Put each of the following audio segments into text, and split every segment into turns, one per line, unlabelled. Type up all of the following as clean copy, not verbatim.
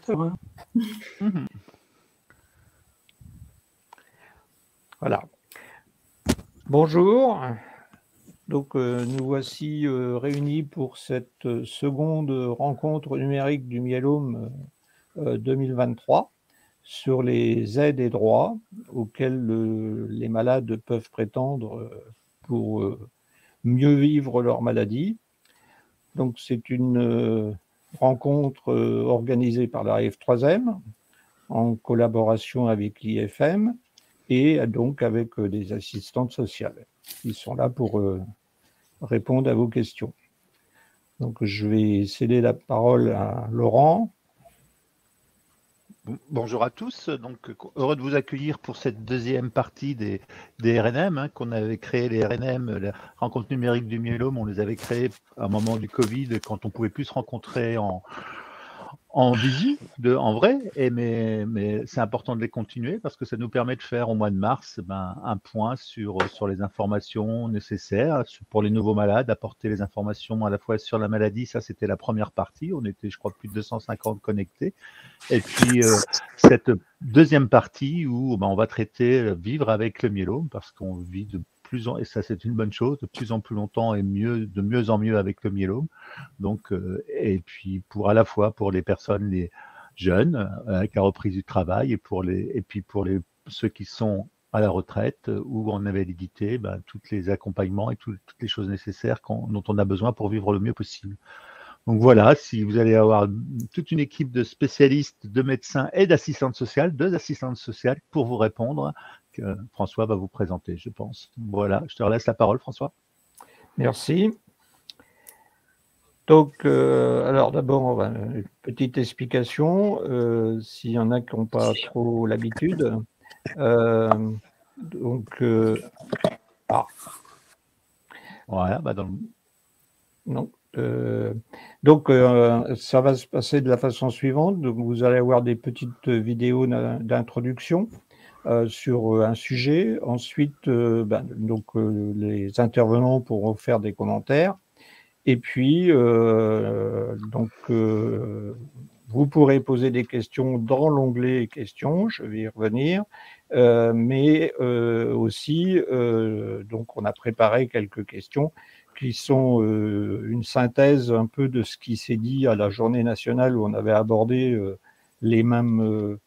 docteur.
Mhm.
Voilà. Bonjour. Donc, nous voici réunis pour cette seconde rencontre numérique du myélome 2023 sur les aides et droits auxquels les malades peuvent prétendre pour mieux vivre leur maladie. Donc, c'est une rencontre organisée par la F3M en collaboration avec l'IFM et donc avec des assistantes sociales qui sont là pour répondre à vos questions. Donc, je vais céder la parole à Laurent.
Bonjour à tous, donc heureux de vous accueillir pour cette deuxième partie des RNM, hein, qu'on avait créé. Les RNM, la rencontre numérique du myélome, on les avait créés à un moment du Covid quand on pouvait plus se rencontrer en visu, en vrai, mais c'est important de les continuer parce que ça nous permet de faire au mois de mars un point sur les informations nécessaires pour les nouveaux malades, apporter les informations à la fois sur la maladie. Ça, c'était la première partie. On était, je crois, plus de 250 connectés. Et puis, cette deuxième partie où on va traiter vivre avec le myélome parce qu'on vit et ça c'est une bonne chose, de plus en plus longtemps et de mieux en mieux avec le myélome. Donc, et puis à la fois pour les personnes les jeunes avec la reprise du travail et puis pour ceux qui sont à la retraite ou en invalidité, tous les accompagnements et toutes les choses nécessaires dont on a besoin pour vivre le mieux possible. Donc voilà, si vous allez avoir toute une équipe de spécialistes, de médecins et d'assistantes sociales, 2 assistantes sociales pour vous répondre, que François va vous présenter, je pense. Voilà, je te laisse la parole, François.
Merci. Donc, alors d'abord, une petite explication, s'il y en a qui n'ont pas trop l'habitude.
Voilà,
Non. Donc, ça va se passer de la façon suivante. Donc, vous allez avoir des petites vidéos d'introduction sur un sujet. Ensuite, les intervenants pourront faire des commentaires. Et puis, vous pourrez poser des questions dans l'onglet questions. Je vais y revenir. Mais aussi, donc, on a préparé quelques questions qui sont une synthèse un peu de ce qui s'est dit à la journée nationale où on avait abordé les mêmes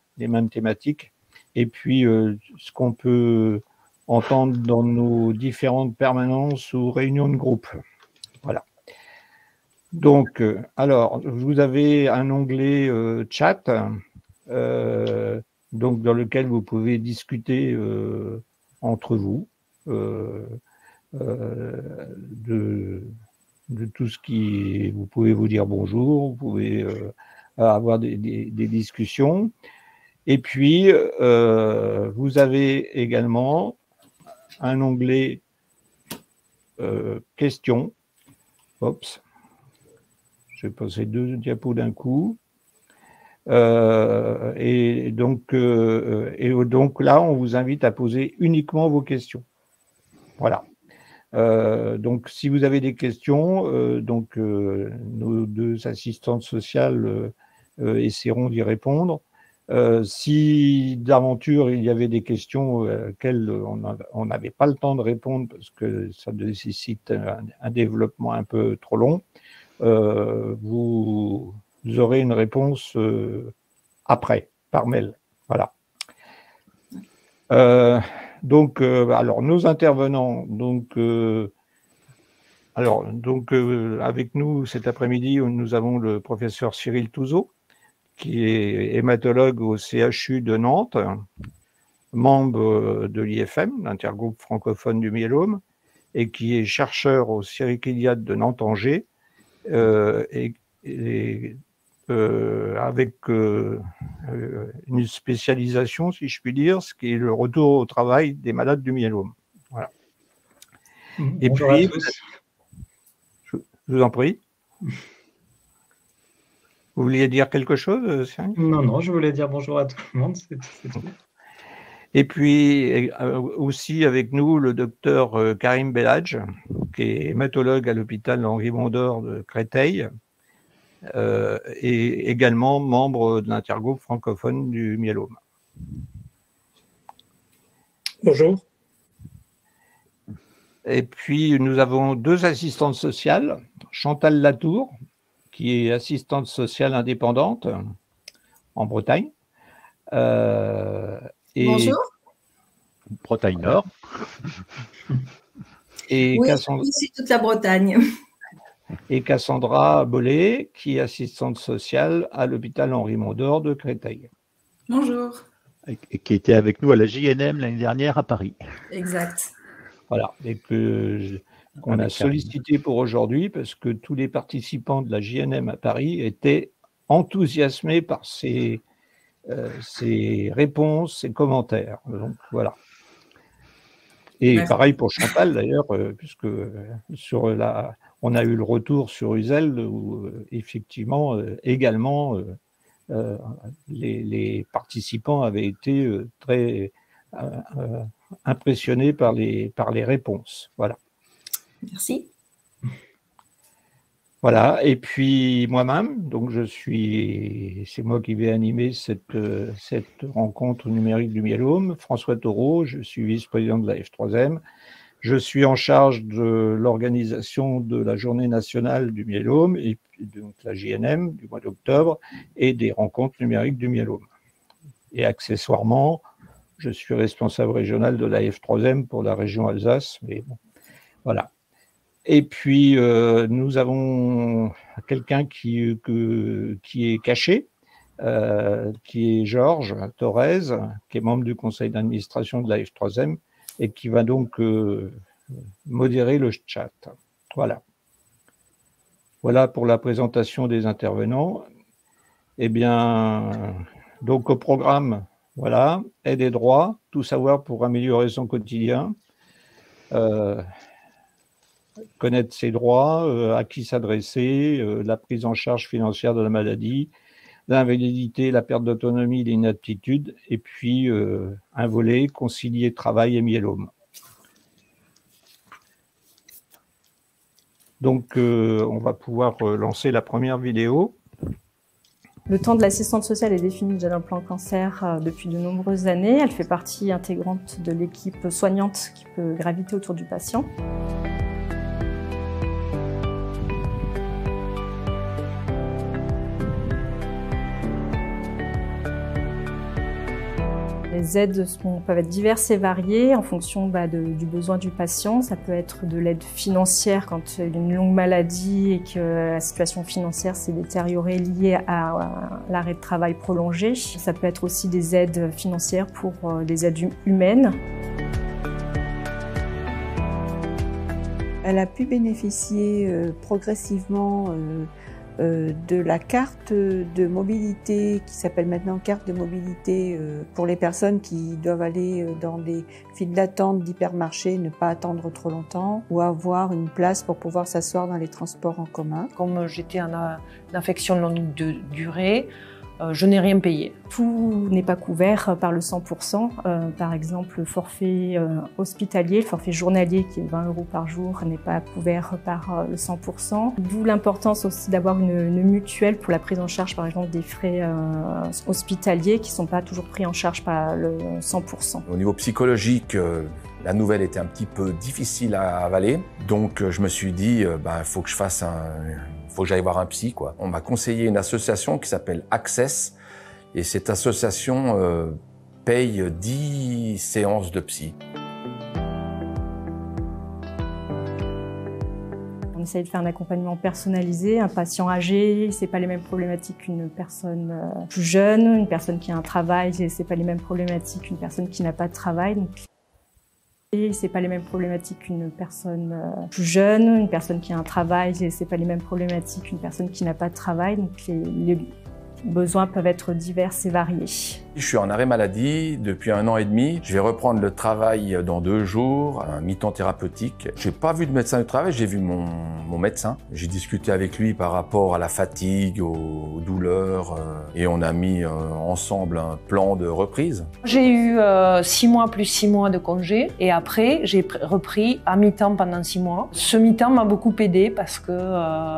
thématiques. Et puis, ce qu'on peut entendre dans nos différentes permanences ou réunions de groupe. Voilà. Donc, alors, vous avez un onglet chat, donc dans lequel vous pouvez discuter entre vous de tout ce qui... Vous pouvez vous dire bonjour, vous pouvez avoir des discussions. Et puis, vous avez également un onglet questions. Oups. Je vais passer 2 diapos d'un coup. Et donc là, on vous invite à poser uniquement vos questions. Voilà. Donc, si vous avez des questions, nos 2 assistantes sociales essaieront d'y répondre. Si d'aventure il y avait des questions auxquelles on n'avait pas le temps de répondre parce que ça nécessite un développement un peu trop long, vous aurez une réponse après, par mail. Voilà. Alors, nos intervenants, avec nous cet après-midi, nous avons le professeur Cyril Touzeau, qui est hématologue au CHU de Nantes, membre de l'IFM, l'intergroupe francophone du myélome, et qui est chercheur au Ciriquiliade de Nantes-Angers, avec une spécialisation, si je puis dire, ce qui est le retour au travail des malades du myélome. Voilà. Et
bonjour
puis,
à tous.
Je vous en prie. Vous vouliez dire quelque chose, Cyril ?
Non, je voulais dire bonjour à tout le monde, c'est tout.
Et puis, aussi avec nous, le docteur Karim Belhadj, qui est hématologue à l'hôpital Henri Mondor de Créteil, et également membre de l'intergroupe francophone du myélome.
Bonjour.
Et puis, nous avons 2 assistantes sociales. Chantal Latour, qui est assistante sociale indépendante en Bretagne.
Bonjour.
Bretagne Nord.
Et
Oui,
Cassandra,
ici toute la Bretagne.
et Cassandra Bollet, qui est assistante sociale à l'hôpital Henri Mondor de Créteil.
Bonjour.
Et qui était avec nous à la JNM l'année dernière à Paris.
Exact.
Voilà, et qu'on a sollicité pour aujourd'hui parce que tous les participants de la JNM à Paris étaient enthousiasmés par ces réponses, ces commentaires. Donc voilà. Et
Merci.
pareil pour Chantal d'ailleurs, puisque on a eu le retour sur Uzel où effectivement également les participants avaient été très impressionnés par les réponses. Voilà.
Merci.
Voilà, et puis moi-même, donc c'est moi qui vais animer cette rencontre numérique du myélome. François Taureau, je suis vice-président de la F3M. Je suis en charge de l'organisation de la journée nationale du myélome, et puis donc la JNM du mois d'octobre, et des rencontres numériques du myélome. Et accessoirement, je suis responsable régional de la F3M pour la région Alsace, mais bon, voilà. Et puis, nous avons quelqu'un qui est caché, qui est Georges Thorez, qui est membre du conseil d'administration de la F3M et qui va donc modérer le chat. Voilà. Voilà pour la présentation des intervenants. Eh bien, donc au programme, voilà, aide et droits, tout savoir pour améliorer son quotidien. Connaître ses droits, à qui s'adresser, la prise en charge financière de la maladie, l'invalidité, la perte d'autonomie, l'inaptitude, et puis un volet concilier travail et myélome. Donc, on va pouvoir lancer la première vidéo.
Le temps de l'assistante sociale est défini déjà dans le plan cancer depuis de nombreuses années. Elle fait partie intégrante de l'équipe soignante qui peut graviter autour du patient. Les aides peuvent être diverses et variées en fonction du besoin du patient. Ça peut être de l'aide financière quand il y a une longue maladie et que la situation financière s'est détériorée liée à l'arrêt de travail prolongé. Ça peut être aussi des aides financières pour des aides humaines.
Elle a pu bénéficier progressivement de la carte de mobilité qui s'appelle maintenant carte de mobilité pour les personnes qui doivent aller dans des files d'attente d'hypermarchés, ne pas attendre trop longtemps ou avoir une place pour pouvoir s'asseoir dans les transports en commun.
Comme j'étais en infection de longue durée, je n'ai rien payé.
Tout n'est pas couvert par le 100%. Par exemple, le forfait hospitalier, le forfait journalier qui est 20 € par jour n'est pas couvert par le 100%. D'où l'importance aussi d'avoir une mutuelle pour la prise en charge, par exemple, des frais hospitaliers qui ne sont pas toujours pris en charge par le 100%.
Au niveau psychologique, la nouvelle était un petit peu difficile à avaler. Donc, je me suis dit, faut que je fasse faut que j'aille voir un psy, quoi. On m'a conseillé une association qui s'appelle Access, et cette association paye 10 séances de psy.
On essaye de faire un accompagnement personnalisé. Un patient âgé, c'est pas les mêmes problématiques qu'une personne plus jeune. Une personne qui a un travail, c'est pas les mêmes problématiques qu'une personne qui n'a pas de travail. Donc, c'est pas les mêmes problématiques qu'une personne plus jeune, une personne qui a un travail, c'est pas les mêmes problématiques qu'une personne qui n'a pas de travail. Donc besoins peuvent être divers et variés.
Je suis en arrêt maladie depuis 1 an et demi. Je vais reprendre le travail dans 2 jours, un mi-temps thérapeutique. J'ai pas vu de médecin du travail, j'ai vu mon médecin. J'ai discuté avec lui par rapport à la fatigue, aux douleurs, et on a mis ensemble un plan de reprise.
J'ai eu 6 mois plus 6 mois de congé et après j'ai repris à mi-temps pendant 6 mois. Ce mi-temps m'a beaucoup aidé parce que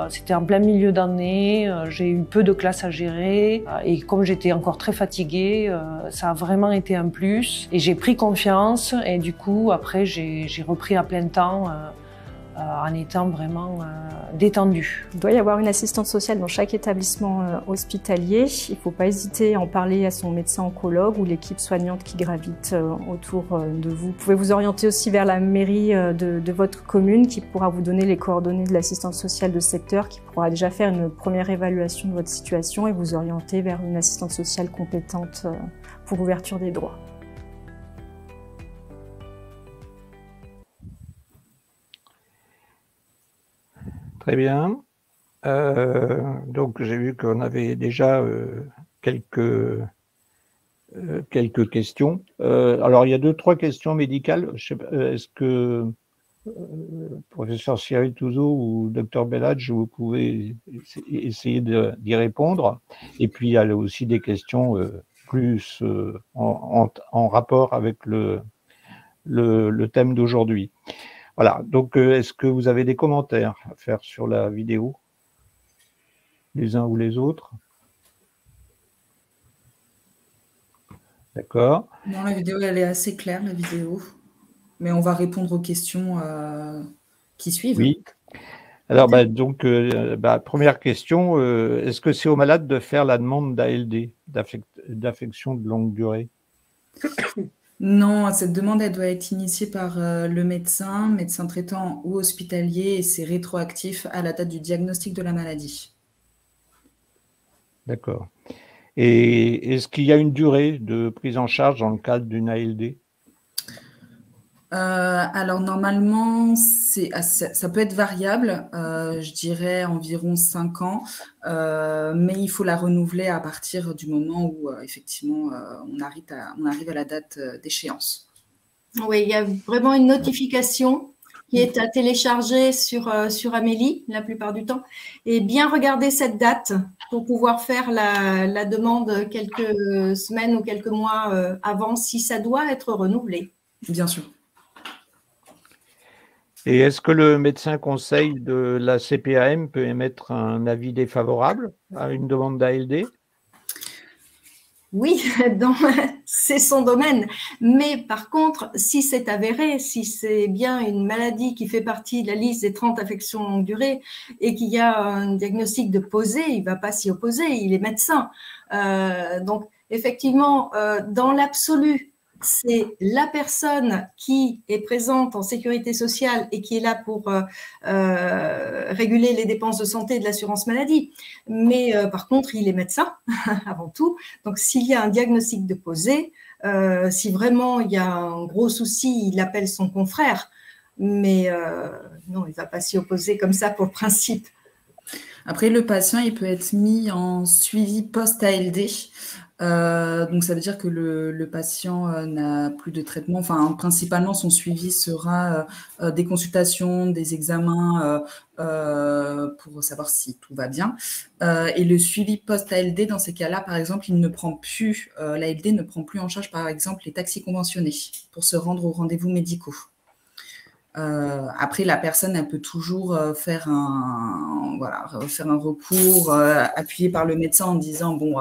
c'était en plein milieu d'année, j'ai eu peu de classes à gérer et comme j'étais encore très fatiguée, ça a vraiment été un plus et j'ai pris confiance et du coup après j'ai repris à plein temps en étant vraiment détendue.
Il doit y avoir une assistante sociale dans chaque établissement hospitalier. Il ne faut pas hésiter à en parler à son médecin oncologue ou l'équipe soignante qui gravite autour de vous. Vous pouvez vous orienter aussi vers la mairie de votre commune qui pourra vous donner les coordonnées de l'assistante sociale de secteur qui pourra déjà faire une première évaluation de votre situation et vous orienter vers une assistante sociale compétente pour l'ouverture des droits.
Très bien. Donc, j'ai vu qu'on avait déjà quelques questions. Alors, il y a 2-3 questions médicales. Est-ce que professeur Cyril Touzeau ou docteur Belladj, vous pouvez essayer d'y répondre? Et puis, il y a aussi des questions plus en rapport avec le thème d'aujourd'hui. Voilà, donc est-ce que vous avez des commentaires à faire sur la vidéo, les uns ou les autres? D'accord.
Non, la vidéo, elle est assez claire, la vidéo. Mais on va répondre aux questions qui suivent.
Oui. Alors, donc, première question, est-ce que c'est aux malades de faire la demande d'ALD, d'affection de longue durée?
Non, cette demande, elle doit être initiée par le médecin traitant ou hospitalier, et c'est rétroactif à la date du diagnostic de la maladie.
D'accord. Et est-ce qu'il y a une durée de prise en charge dans le cadre d'une ALD?
Alors normalement, ça peut être variable, je dirais environ 5 ans, mais il faut la renouveler à partir du moment où effectivement on arrive à la date d'échéance.
Oui, il y a vraiment une notification qui est à télécharger sur Amélie la plupart du temps, et bien regarder cette date pour pouvoir faire la demande quelques semaines ou quelques mois avant si ça doit être renouvelé.
Bien sûr.
Et est-ce que le médecin conseil de la CPAM peut émettre un avis défavorable à une demande d'ALD?
Oui, c'est son domaine. Mais par contre, si c'est avéré, si c'est bien une maladie qui fait partie de la liste des 30 affections longue durée et qu'il y a un diagnostic de posé, il ne va pas s'y opposer, il est médecin. Donc, effectivement, dans l'absolu, c'est la personne qui est présente en sécurité sociale et qui est là pour réguler les dépenses de santé de l'assurance maladie. Mais par contre, il est médecin avant tout. Donc, s'il y a un diagnostic de posé, si vraiment il y a un gros souci, il appelle son confrère. Mais non, il ne va pas s'y opposer comme ça pour le principe.
Après, le patient, il peut être mis en suivi post-ALD. Donc, ça veut dire que le patient n'a plus de traitement. Enfin, principalement, son suivi sera des consultations, des examens pour savoir si tout va bien. Et le suivi post-ALD, dans ces cas-là, par exemple, il ne prend plus, l'ALD ne prend plus en charge, par exemple, les taxis conventionnés pour se rendre aux rendez-vous médicaux. Après, la personne, elle peut toujours faire un recours appuyé par le médecin en disant, bon,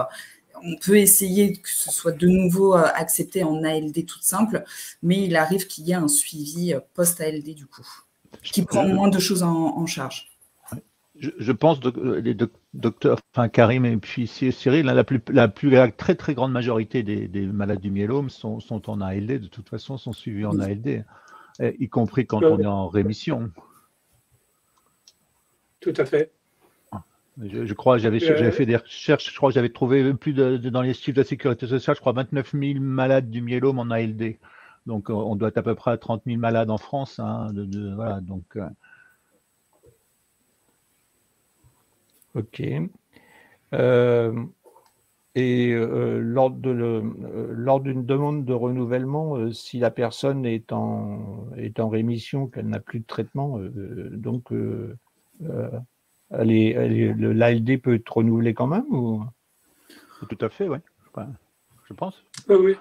on peut essayer que ce soit de nouveau accepté en ALD toute simple, mais il arrive qu'il y ait un suivi post-ALD du coup, qui prend moins de choses en charge.
Je pense que les docteurs, enfin Karim et puis Cyril, la très très grande majorité des malades du myélome sont en ALD, de toute façon sont suivis en ALD, y compris quand on est en rémission.
Tout à fait.
Je crois, j'avais fait des recherches, je crois que j'avais trouvé dans les chiffres de la sécurité sociale, je crois 29 000 malades du myélome en ALD. Donc on doit être à peu près à 30 000 malades en France. Hein, voilà, donc,
Ok. Et lors d'une demande de renouvellement, si la personne est en rémission, qu'elle n'a plus de traitement, l'ALD peut être renouvelé quand même ou...
Tout à fait, oui. Enfin, je pense.
Oui.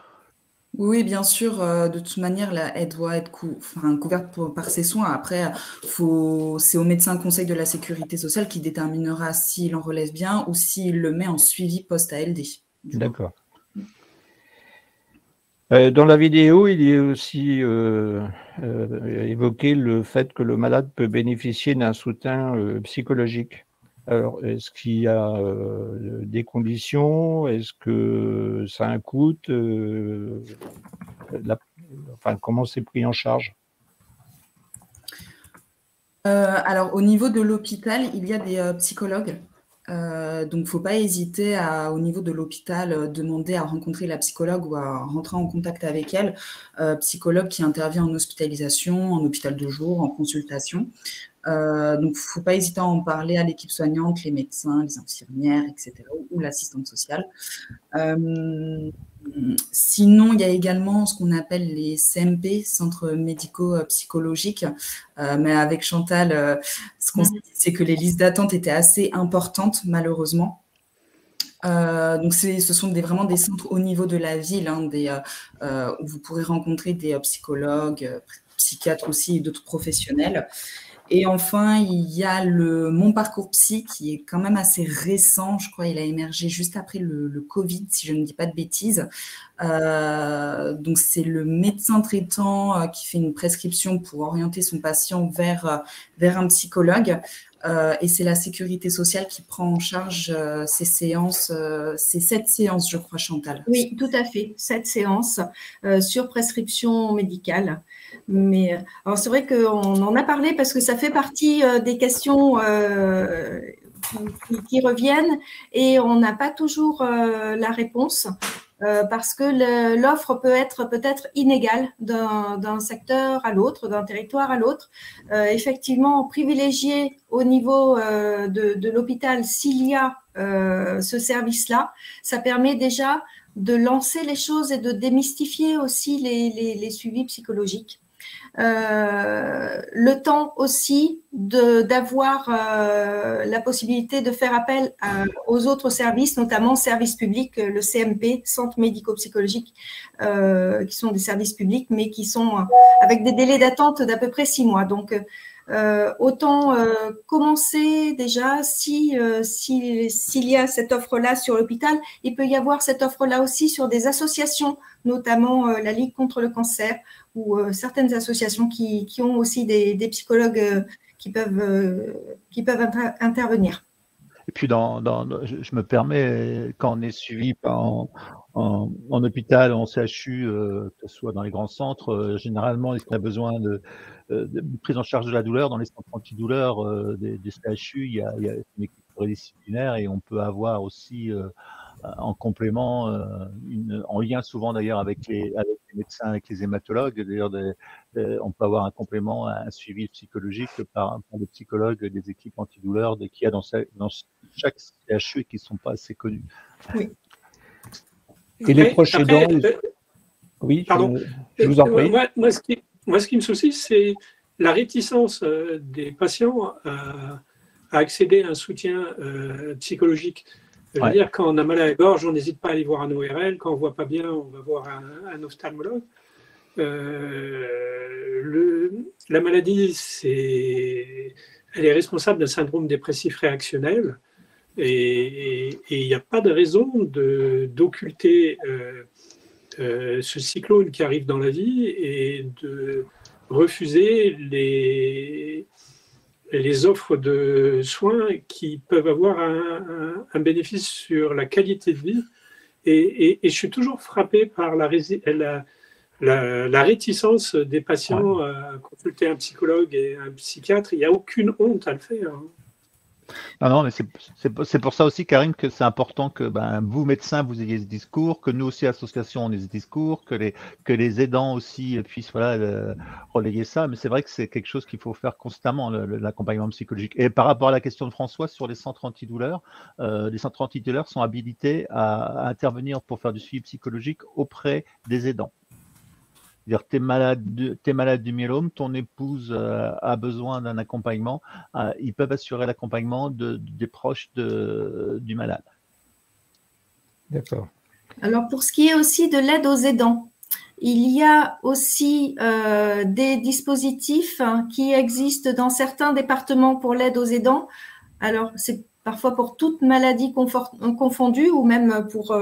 Oui, bien sûr. De toute manière, elle doit être couverte par ses soins. Après, c'est au médecin conseil de la sécurité sociale qui déterminera s'il en relève bien ou s'il le met en suivi post-ALD.
D'accord. Dans la vidéo, il est aussi évoqué le fait que le malade peut bénéficier d'un soutien psychologique. Alors, est-ce qu'il y a des conditions? Est-ce que ça a un coût? Comment c'est pris en charge?
Alors, au niveau de l'hôpital, il y a des psychologues. Donc, il ne faut pas hésiter au niveau de l'hôpital, demander à rencontrer la psychologue ou à rentrer en contact avec elle. Psychologue qui intervient en hospitalisation, en hôpital de jour, en consultation. Donc, il ne faut pas hésiter à en parler à l'équipe soignante, les médecins, les infirmières, etc., ou l'assistante sociale. Sinon, il y a également ce qu'on appelle les CMP, centres médico-psychologiques. Mais avec Chantal, ce qu'on s'est dit, c'est que les listes d'attente étaient assez importantes, malheureusement. Donc, ce sont vraiment des centres au niveau de la ville, où vous pourrez rencontrer des psychologues, psychiatres aussi et d'autres professionnels. Et enfin, il y a Mon Parcours Psy qui est quand même assez récent. Je crois qu'il a émergé juste après le Covid, si je ne dis pas de bêtises. Donc, c'est le médecin traitant qui fait une prescription pour orienter son patient vers un psychologue. Et c'est la sécurité sociale qui prend en charge ces séances. C'est 7 séances, je crois, Chantal.
Oui, tout à fait. 7 séances sur prescription médicale. Mais alors c'est vrai qu'on en a parlé parce que ça fait partie des questions qui reviennent et on n'a pas toujours la réponse. Parce que l'offre peut être peut-être inégale d'un secteur à l'autre, d'un territoire à l'autre. Effectivement, privilégier au niveau de l'hôpital, s'il y a ce service-là, ça permet déjà de lancer les choses et de démystifier aussi les suivis psychologiques. Le temps aussi d'avoir la possibilité de faire appel aux autres services, notamment services publics, le CMP, Centre médico-psychologique, qui sont des services publics, mais qui sont avec des délais d'attente d'à peu près 6 mois. Donc, autant commencer déjà, s'il y a cette offre-là sur l'hôpital, il peut y avoir cette offre-là aussi sur des associations, notamment la Ligue contre le cancer, ou certaines associations qui ont aussi des psychologues qui peuvent intervenir.
Et puis, je me permets, quand on est suivi en hôpital, en CHU, que ce soit dans les grands centres, généralement, est-ce qu'on a besoin de prise en charge de la douleur? Dans les centres antidouleurs des CHU, il y a une équipe pluridisciplinaire et on peut avoir aussi en complément, en lien souvent d'ailleurs avec les médecins, avec les hématologues. D'ailleurs, on peut avoir un complément, un suivi psychologique par des psychologues des équipes antidouleurs qu'il y a dans chaque CHU et qui ne sont pas assez connus.
Oui.
Et les proches aidants. Oui, pardon. Je vous en prie.
Moi, ce qui me soucie, c'est la réticence des patients à accéder à un soutien psychologique. Je veux dire, quand on a mal à la gorge, on n'hésite pas à aller voir un ORL. Quand on ne voit pas bien, on va voir un ophtalmologue. La maladie, elle est responsable d'un syndrome dépressif réactionnel. Et il n'y a pas de raison d'occulter ce cyclone qui arrive dans la vie et de refuser les offres de soins qui peuvent avoir un bénéfice sur la qualité de vie. Et je suis toujours frappé par la réticence des patients à consulter un psychologue et un psychiatre. Il n'y a aucune honte à le faire.
Ah non, mais c'est pour ça aussi, Karine, que c'est important que vous, médecins, vous ayez ce discours, que nous aussi, associations, on ait ce discours, que les aidants aussi puissent relayer ça. Mais c'est vrai que c'est quelque chose qu'il faut faire constamment, l'accompagnement psychologique. Et par rapport à la question de François sur les centres antidouleurs, les centres antidouleurs sont habilités à intervenir pour faire du suivi psychologique auprès des aidants. C'est-à-dire, t'es malade du myélome, ton épouse a besoin d'un accompagnement, ils peuvent assurer l'accompagnement des proches du malade.
D'accord.
Alors, pour ce qui est aussi de l'aide aux aidants, il y a aussi des dispositifs qui existent dans certains départements pour l'aide aux aidants. Alors, c'est parfois pour toute maladie confondue ou même pour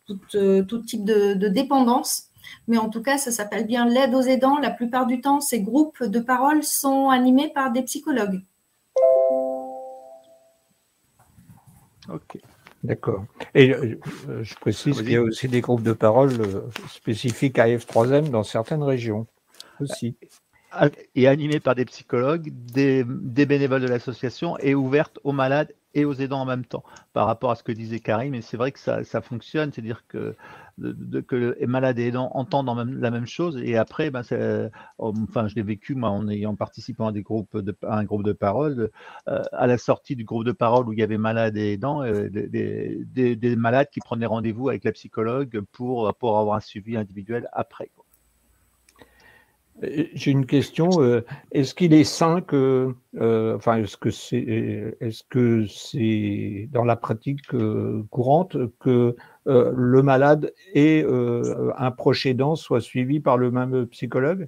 tout type de dépendance. Mais en tout cas, ça s'appelle bien l'aide aux aidants. La plupart du temps, ces groupes de parole sont animés par des psychologues.
Ok.
D'accord. Et je précise qu'il y a aussi des groupes de parole spécifiques à F3M dans certaines régions aussi.
Et animés par des psychologues, des bénévoles de l'association et ouvertes aux malades et aux aidants en même temps, par rapport à ce que disait Karim. Et c'est vrai que ça fonctionne, c'est-à-dire que les malades et aidants entendent la même chose. Et après, je l'ai vécu, moi, en ayant participé à un groupe de parole. À la sortie du groupe de parole où il y avait malades et aidants, des malades qui prenaient rendez-vous avec la psychologue pour avoir un suivi individuel après, quoi.
J'ai une question. Est-ce qu'il est sain est-ce que c'est dans la pratique courante que le malade et un proche aidant soient suivis par le même psychologue?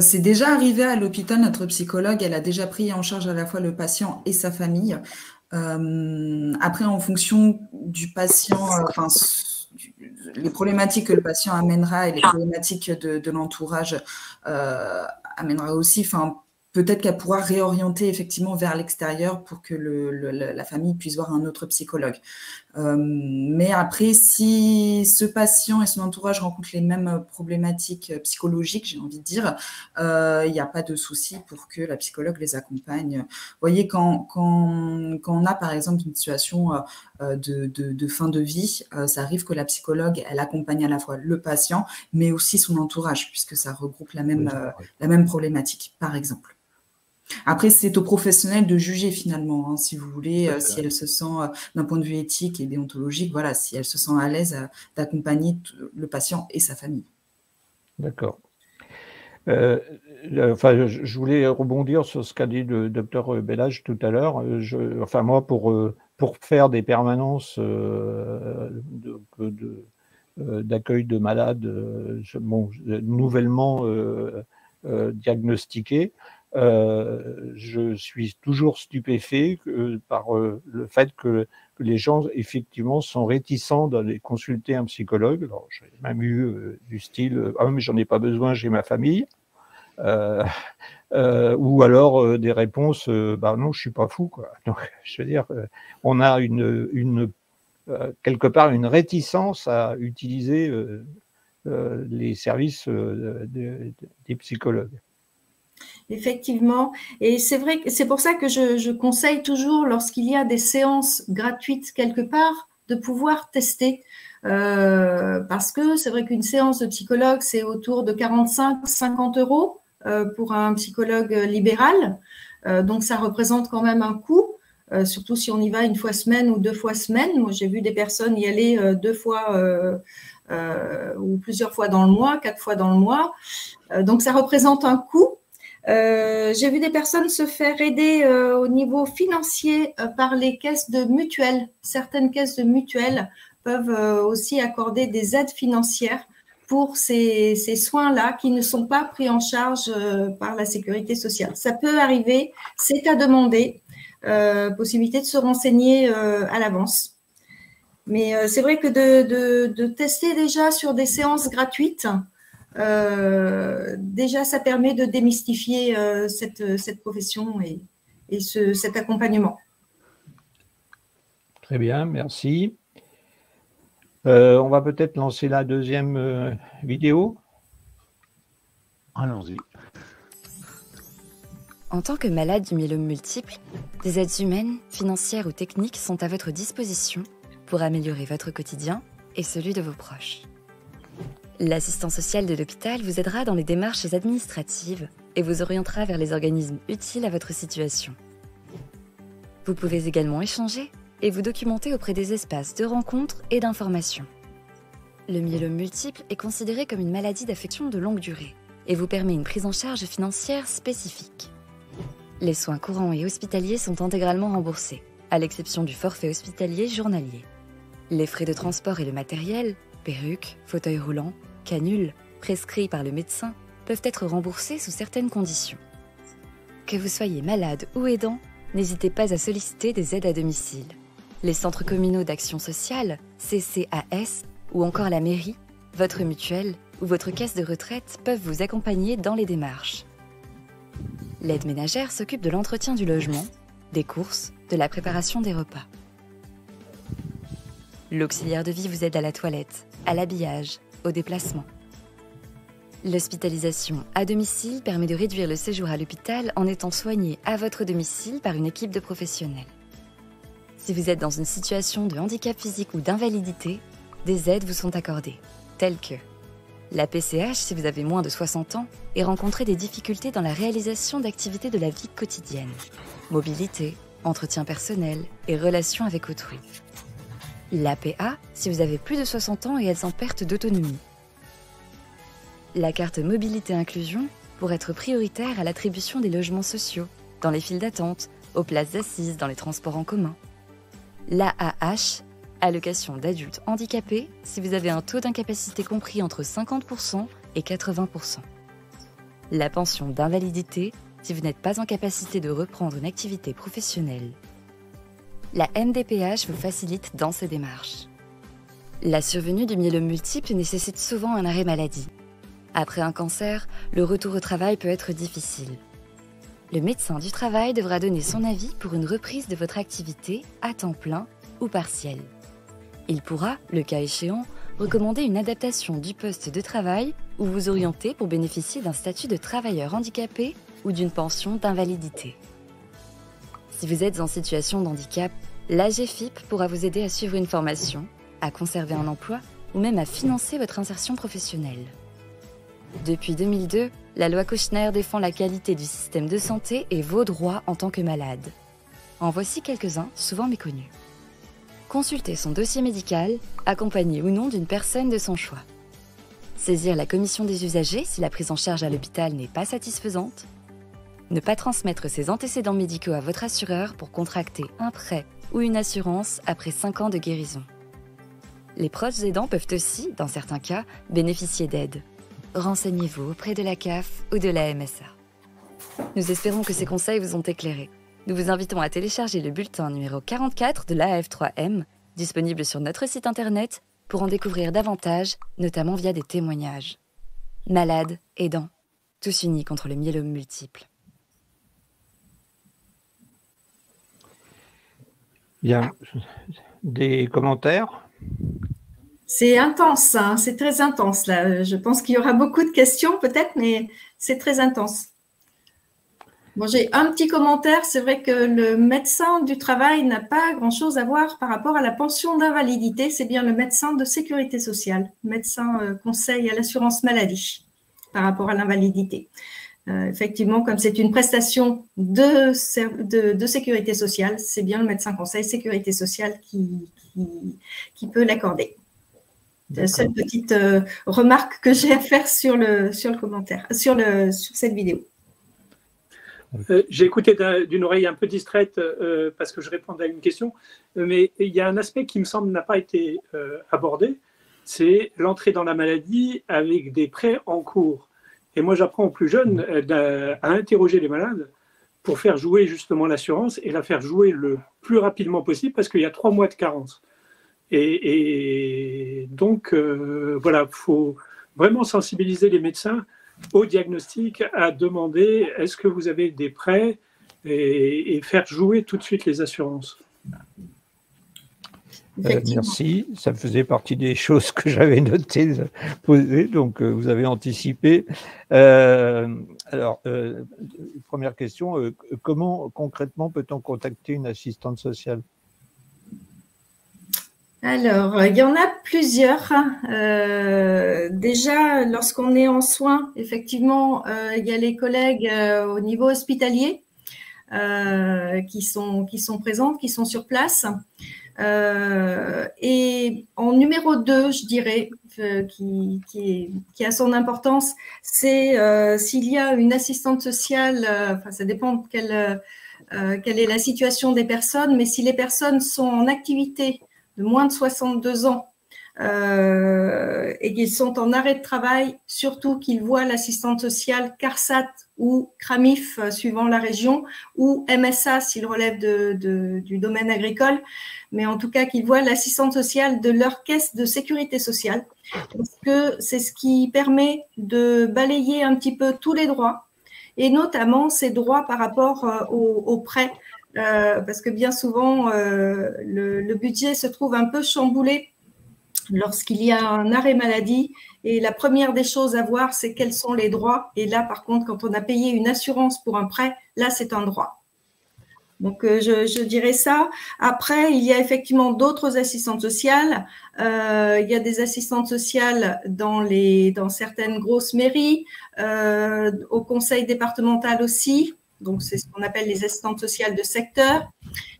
C'est déjà arrivé à l'hôpital, notre psychologue, elle a déjà pris en charge à la fois le patient et sa famille. Après, en fonction du patient, les problématiques que le patient amènera et les problématiques de l'entourage amènera aussi, peut-être qu'elle pourra réorienter effectivement vers l'extérieur pour que la famille puisse voir un autre psychologue. Mais après, si ce patient et son entourage rencontrent les mêmes problématiques psychologiques, j'ai envie de dire, il n'y a pas de souci pour que la psychologue les accompagne. Vous voyez, quand on a par exemple une situation de fin de vie, ça arrive que la psychologue, elle accompagne à la fois le patient, mais aussi son entourage, puisque ça regroupe la même problématique, par exemple. Après, c'est aux professionnels de juger finalement, si vous voulez, si elle se sent, d'un point de vue éthique et déontologique, voilà, si elle se sent à l'aise d'accompagner le patient et sa famille.
D'accord. Je voulais rebondir sur ce qu'a dit le docteur Bellage tout à l'heure. Moi, pour faire des permanences d'accueil de malades nouvellement diagnostiqués, je suis toujours stupéfait par le fait que les gens effectivement sont réticents d'aller consulter un psychologue. Alors, j'ai même eu du style « Ah, mais j'en ai pas besoin, j'ai ma famille ». Ou alors des réponses non, je suis pas fou, quoi. Donc, je veux dire, on a quelque part une réticence à utiliser les services des psychologues.
Effectivement, et c'est vrai que c'est pour ça que je conseille toujours, lorsqu'il y a des séances gratuites quelque part, de pouvoir tester. Parce que c'est vrai qu'une séance de psychologue, c'est autour de 45-50 € pour un psychologue libéral. Donc, ça représente quand même un coût, surtout si on y va une fois semaine ou 2 fois semaine. Moi, j'ai vu des personnes y aller 2 fois ou plusieurs fois dans le mois, 4 fois dans le mois. Donc, ça représente un coût. J'ai vu des personnes se faire aider au niveau financier par les caisses de mutuelles. Certaines caisses de mutuelles peuvent aussi accorder des aides financières pour ces soins-là qui ne sont pas pris en charge par la sécurité sociale. Ça peut arriver, c'est à demander, possibilité de se renseigner à l'avance. Mais c'est vrai que de tester déjà sur des séances gratuites, déjà ça permet de démystifier cette profession et cet accompagnement.
Très bien, merci. On va peut-être lancer la deuxième vidéo.
Allons-y.
En tant que malade du myélome multiple, des aides humaines, financières ou techniques sont à votre disposition pour améliorer votre quotidien et celui de vos proches. L'assistant social de l'hôpital vous aidera dans les démarches administratives et vous orientera vers les organismes utiles à votre situation. Vous pouvez également échanger et vous documenter auprès des espaces de rencontres et d'information. Le myélome multiple est considéré comme une maladie d'affection de longue durée et vous permet une prise en charge financière spécifique. Les soins courants et hospitaliers sont intégralement remboursés, à l'exception du forfait hospitalier journalier. Les frais de transport et le matériel, perruques, fauteuils roulants, canules, prescrits par le médecin, peuvent être remboursés sous certaines conditions. Que vous soyez malade ou aidant, n'hésitez pas à solliciter des aides à domicile. Les centres communaux d'action sociale, CCAS, ou encore la mairie, votre mutuelle ou votre caisse de retraite peuvent vous accompagner dans les démarches. L'aide ménagère s'occupe de l'entretien du logement, des courses, de la préparation des repas. L'auxiliaire de vie vous aide à la toilette, à l'habillage, au déplacement. L'hospitalisation à domicile permet de réduire le séjour à l'hôpital en étant soigné à votre domicile par une équipe de professionnels. Si vous êtes dans une situation de handicap physique ou d'invalidité, des aides vous sont accordées, telles que la PCH si vous avez moins de 60 ans et rencontrez des difficultés dans la réalisation d'activités de la vie quotidienne, mobilité, entretien personnel et relations avec autrui. L'APA si vous avez plus de 60 ans et êtes en perte d'autonomie. La carte mobilité inclusion pour être prioritaire à l'attribution des logements sociaux, dans les files d'attente, aux places assises dans les transports en commun. L'AAH, allocation d'adultes handicapés, si vous avez un taux d'incapacité compris entre 50% et 80%. La pension d'invalidité, si vous n'êtes pas en capacité de reprendre une activité professionnelle. La MDPH vous facilite dans ces démarches. La survenue du myélome multiple nécessite souvent un arrêt maladie. Après un cancer, le retour au travail peut être difficile. Le médecin du travail devra donner son avis pour une reprise de votre activité à temps plein ou partiel. Il pourra, le cas échéant, recommander une adaptation du poste de travail ou vous orienter pour bénéficier d'un statut de travailleur handicapé ou d'une pension d'invalidité. Si vous êtes en situation de handicap, l'AGFIP pourra vous aider à suivre une formation, à conserver un emploi ou même à financer votre insertion professionnelle. Depuis 2002, la loi Kouchner défend la qualité du système de santé et vos droits en tant que malade. En voici quelques-uns, souvent méconnus. Consulter son dossier médical, accompagné ou non d'une personne de son choix. Saisir la commission des usagers si la prise en charge à l'hôpital n'est pas satisfaisante. Ne pas transmettre ses antécédents médicaux à votre assureur pour contracter un prêt ou une assurance après 5 ans de guérison. Les proches aidants peuvent aussi, dans certains cas, bénéficier d'aide. Renseignez-vous auprès de la CAF ou de la MSA. Nous espérons que ces conseils vous ont éclairé. Nous vous invitons à télécharger le bulletin numéro 44 de l'AF3M, disponible sur notre site internet, pour en découvrir davantage, notamment via des témoignages. Malades, aidants, tous unis contre le myélome multiple.
Bien. Des commentaires ?
C'est intense, hein, c'est très intense là. Je pense qu'il y aura beaucoup de questions peut-être, mais c'est très intense. Bon, j'ai un petit commentaire. C'est vrai que le médecin du travail n'a pas grand-chose à voir par rapport à la pension d'invalidité. C'est bien le médecin de sécurité sociale, médecin conseil à l'assurance maladie par rapport à l'invalidité. Effectivement, comme c'est une prestation de sécurité sociale, c'est bien le médecin conseil sécurité sociale qui peut l'accorder. C'est la seule petite remarque que j'ai à faire sur le commentaire, sur cette vidéo.
J'ai écouté d'une oreille un peu distraite parce que je répondais à une question, mais il y a un aspect qui me semble n'a pas été abordé, c'est l'entrée dans la maladie avec des prêts en cours. Et moi, j'apprends aux plus jeunes à interroger les malades pour faire jouer justement l'assurance et la faire jouer le plus rapidement possible parce qu'il y a 3 mois de carence. Et donc, voilà, il faut vraiment sensibiliser les médecins au diagnostic, à demander est-ce que vous avez des prêts et faire jouer tout de suite les assurances.
Merci, ça faisait partie des choses que j'avais notées, posées, donc vous avez anticipé. Alors, première question, comment concrètement peut-on contacter une assistante sociale?
Alors, il y en a plusieurs. Déjà, lorsqu'on est en soins, effectivement, il y a les collègues au niveau hospitalier qui sont présentes, qui sont sur place. Et en numéro 2, je dirais, qui a son importance, c'est s'il y a une assistante sociale, enfin ça dépend de quelle est la situation des personnes, mais si les personnes sont en activité de moins de 62 ans et qu'ils sont en arrêt de travail, surtout qu'ils voient l'assistante sociale CARSAT ou CRAMIF suivant la région, ou MSA s'ils relèvent du domaine agricole, mais en tout cas qu'ils voient l'assistante sociale de leur caisse de sécurité sociale, parce que c'est ce qui permet de balayer un petit peu tous les droits, et notamment ces droits par rapport aux prêts, parce que bien souvent, le budget se trouve un peu chamboulé lorsqu'il y a un arrêt maladie, et la première des choses à voir, c'est quels sont les droits. Et là, par contre, quand on a payé une assurance pour un prêt, là, c'est un droit. Donc, je dirais ça. Après, il y a effectivement d'autres assistantes sociales. Il y a des assistantes sociales dans certaines grosses mairies, au conseil départemental aussi. Donc, c'est ce qu'on appelle les assistantes sociales de secteur.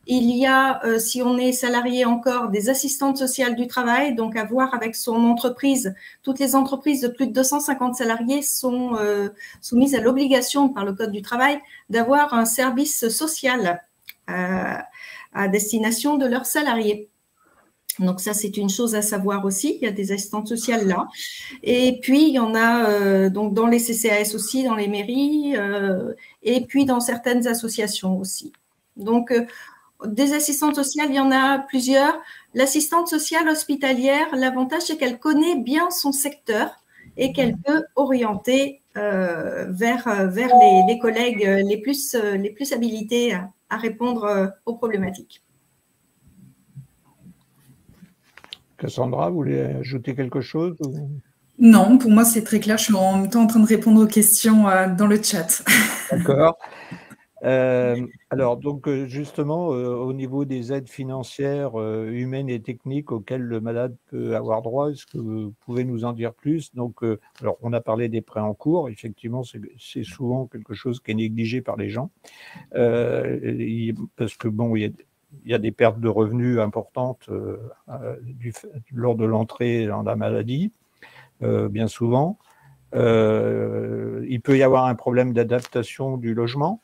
Il y a, si on est salarié encore, des assistantes sociales du travail, donc à voir avec son entreprise. Toutes les entreprises de plus de 250 salariés sont soumises à l'obligation par le Code du travail d'avoir un service social à destination de leurs salariés. Donc ça, c'est une chose à savoir aussi. Il y a des assistantes sociales là. Et puis, il y en a donc dans les CCAS aussi, dans les mairies, et puis dans certaines associations aussi. Donc, des assistantes sociales, il y en a plusieurs. L'assistante sociale hospitalière, l'avantage, c'est qu'elle connaît bien son secteur et qu'elle peut orienter vers les collègues les plus habilités à répondre aux problématiques.
Cassandra, vous voulez ajouter quelque chose ou...
Non, pour moi, c'est très clair. Je suis en même temps en train de répondre aux questions dans le chat.
D'accord. Alors, donc, justement, au niveau des aides financières humaines et techniques auxquelles le malade peut avoir droit, est-ce que vous pouvez nous en dire plus? Donc, alors, on a parlé des prêts en cours. Effectivement, c'est souvent quelque chose qui est négligé par les gens. Parce que, bon, il y a des pertes de revenus importantes lors de l'entrée dans la maladie, bien souvent. Il peut y avoir un problème d'adaptation du logement.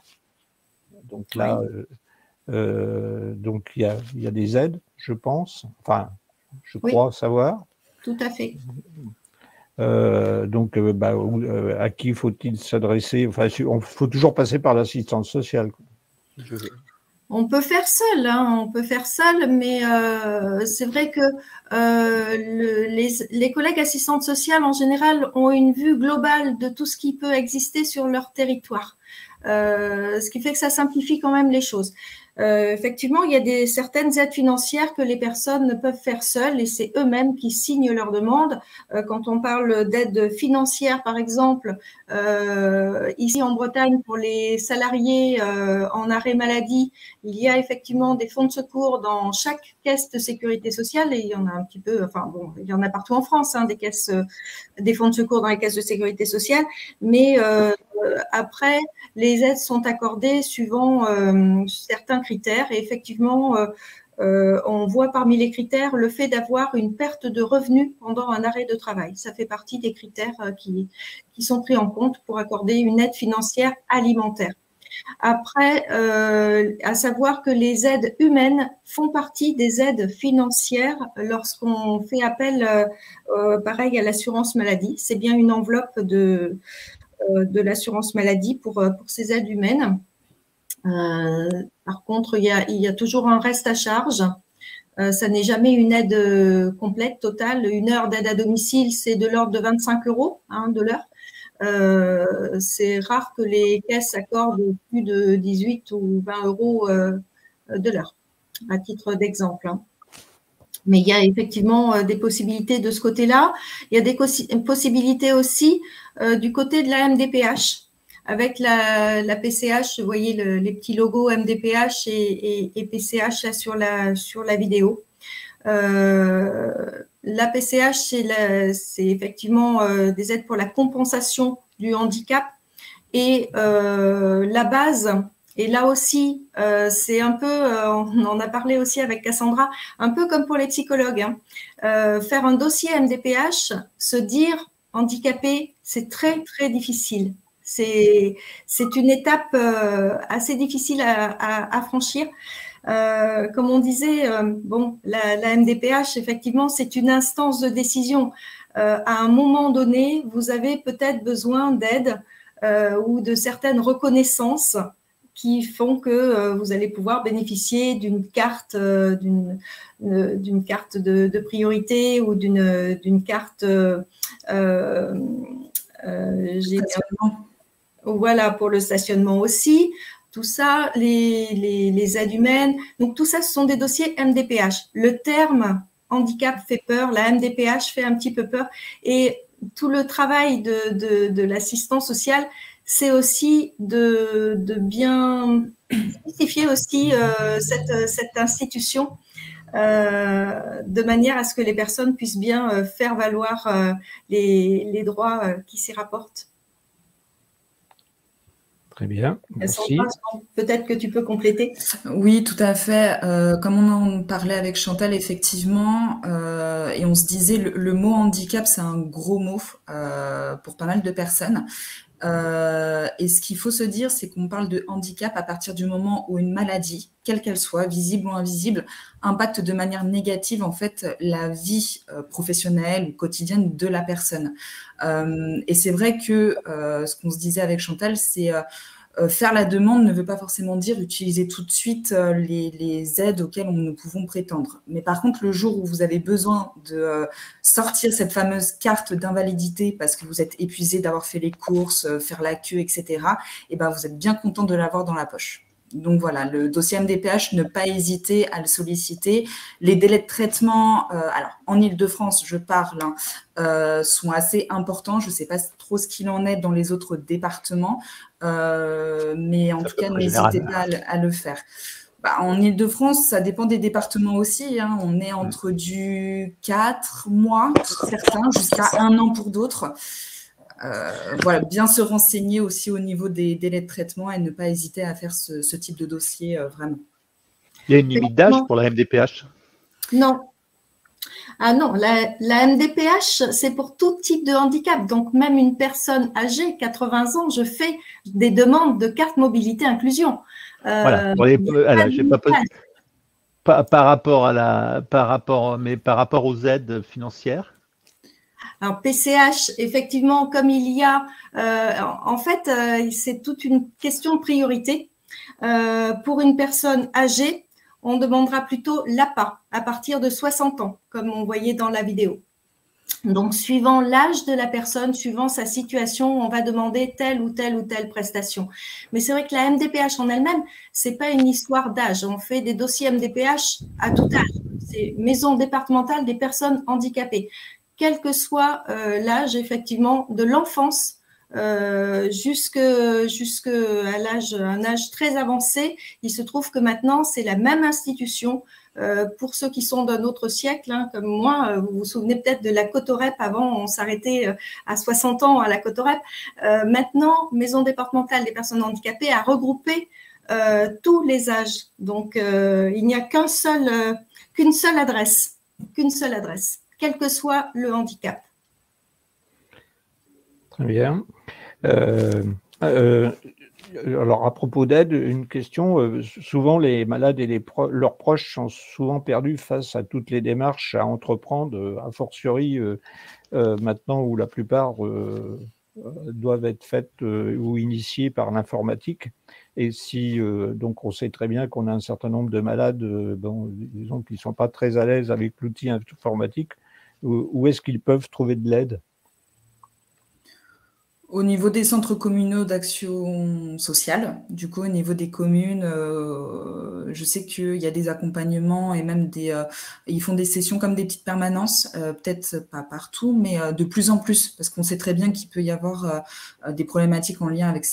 Donc là, donc il y a des aides, je pense. Enfin, je crois savoir.
Tout à fait.
Donc, à qui faut-il s'adresser? Enfin, il faut toujours passer par l'assistance sociale.
On peut faire seul, hein, mais c'est vrai que les collègues assistantes sociales, en général, ont une vue globale de tout ce qui peut exister sur leur territoire. Ce qui fait que ça simplifie quand même les choses. Effectivement, il y a certaines aides financières que les personnes ne peuvent faire seules et c'est eux-mêmes qui signent leur demande. Quand on parle d'aide financière, par exemple, ici en Bretagne, pour les salariés en arrêt maladie, il y a effectivement des fonds de secours dans chaque caisse de sécurité sociale et il y en a un petit peu, enfin bon, il y en a partout en France, hein, des fonds de secours dans les caisses de sécurité sociale, mais après, les aides sont accordées suivant certains critères et effectivement, on voit parmi les critères le fait d'avoir une perte de revenus pendant un arrêt de travail. Ça fait partie des critères qui sont pris en compte pour accorder une aide financière alimentaire. Après, à savoir que les aides humaines font partie des aides financières lorsqu'on fait appel, pareil, à l'assurance maladie. C'est bien une enveloppe de l'assurance maladie pour ces aides humaines. Par contre, il y a toujours un reste à charge. Ça n'est jamais une aide complète, totale. Une heure d'aide à domicile, c'est de l'ordre de 25 € de l'heure. C'est rare que les caisses accordent plus de 18 ou 20 € de l'heure, à titre d'exemple. Mais il y a effectivement des possibilités de ce côté-là. Il y a des possibilités aussi du côté de la MDPH. Avec la PCH, vous voyez les petits logos MDPH et PCH là, sur la vidéo. La PCH, c'est effectivement des aides pour la compensation du handicap. Et la base, et là aussi, c'est un peu, on en a parlé aussi avec Cassandra, un peu comme pour les psychologues. Hein. Faire un dossier MDPH, se dire handicapé, c'est très, très difficile. C'est une étape assez difficile à franchir. Comme on disait, bon, la MDPH, effectivement, c'est une instance de décision. À un moment donné, vous avez peut-être besoin d'aide ou de certaines reconnaissances qui font que vous allez pouvoir bénéficier d'une carte, d'une carte de priorité ou d'une carte voilà, pour le stationnement aussi. Tout ça, les aides humaines. Donc, tout ça, ce sont des dossiers MDPH. Le terme handicap fait peur, la MDPH fait un petit peu peur. Et tout le travail de l'assistant social, c'est aussi de bien justifier aussi cette institution de manière à ce que les personnes puissent bien faire valoir les droits qui s'y rapportent.
Très bien, merci.
Peut-être que tu peux compléter.
Oui, tout à fait. Comme on en parlait avec Chantal, effectivement, et on se disait, le mot handicap, c'est un gros mot pour pas mal de personnes. Et ce qu'il faut se dire, c'est qu'on parle de handicap à partir du moment où une maladie, quelle qu'elle soit, visible ou invisible, impacte de manière négative en fait la vie professionnelle ou quotidienne de la personne. Et c'est vrai que ce qu'on se disait avec Chantal, c'est faire la demande ne veut pas forcément dire utiliser tout de suite les aides auxquelles nous pouvons prétendre. Mais par contre, le jour où vous avez besoin de sortir cette fameuse carte d'invalidité parce que vous êtes épuisé d'avoir fait les courses, faire la queue, etc., et ben vous êtes bien content de l'avoir dans la poche. Donc voilà, le dossier MDPH, ne pas hésiter à le solliciter. Les délais de traitement, alors en Ile-de-France, je parle, sont assez importants. Je ne sais pas trop ce qu'il en est dans les autres départements, mais en tout cas, n'hésitez pas à le faire. Bah, en Ile-de-France, ça dépend des départements aussi. Hein. On est entre du 4 mois pour certains, jusqu'à 1 an pour d'autres. Voilà, bien se renseigner aussi au niveau des délais de traitement et ne pas hésiter à faire ce type de dossier vraiment.
Il y a une limite d'âge pour la MDPH?
Non. Ah non, la MDPH, c'est pour tout type de handicap. Donc, même une personne âgée, 80 ans, je fais des demandes de carte mobilité inclusion.
Voilà, j'ai pas posé par rapport aux aides financières.
Alors, PCH, effectivement, comme il y a, en fait, c'est toute une question de priorité. Pour une personne âgée, on demandera plutôt l'APA à partir de 60 ans, comme on voyait dans la vidéo. Donc, suivant l'âge de la personne, suivant sa situation, on va demander telle ou telle ou telle prestation. Mais c'est vrai que la MDPH en elle-même, c'est pas une histoire d'âge. On fait des dossiers MDPH à tout âge. C'est Maison départementale des personnes handicapées. Quel que soit l'âge, effectivement, de l'enfance jusqu'à un âge très avancé, il se trouve que maintenant, c'est la même institution. Pour ceux qui sont d'un autre siècle, hein, comme moi, vous vous souvenez peut-être de la Cotorep. Avant, on s'arrêtait à 60 ans à la Cotorep. Maintenant, Maison départementale des personnes handicapées a regroupé tous les âges. Donc, il n'y a qu'une seule adresse, quel que soit le handicap.
Très bien. Alors, à propos d'aide, une question. Souvent, les malades et leurs proches sont souvent perdus face à toutes les démarches à entreprendre, a fortiori maintenant où la plupart doivent être faites ou initiées par l'informatique. Et si, donc, on sait très bien qu'on a un certain nombre de malades, disons, qui ne sont pas très à l'aise avec l'outil informatique, où est-ce qu'ils peuvent trouver de l'aide ?
Au niveau des centres communaux d'action sociale, du coup, au niveau des communes, je sais qu'il y a des accompagnements et même ils font des sessions comme des petites permanences, peut-être pas partout, mais de plus en plus, parce qu'on sait très bien qu'il peut y avoir des problématiques en lien avec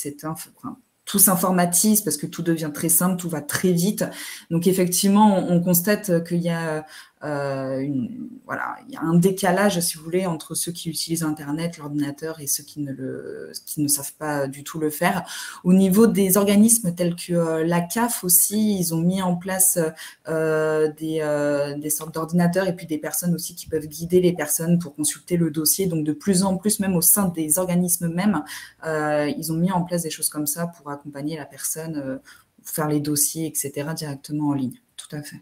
tout s'informatise parce que tout devient très simple, tout va très vite. Donc effectivement, on constate qu'il y a il y a un décalage, si vous voulez, entre ceux qui utilisent Internet, l'ordinateur, et ceux qui ne savent pas du tout le faire. Au niveau des organismes tels que la CAF aussi, ils ont mis en place des sortes d'ordinateurs et puis des personnes aussi qui peuvent guider les personnes pour consulter le dossier. Donc de plus en plus, même au sein des organismes mêmes, ils ont mis en place des choses comme ça pour accompagner la personne, faire les dossiers, etc. directement en ligne. Tout à fait.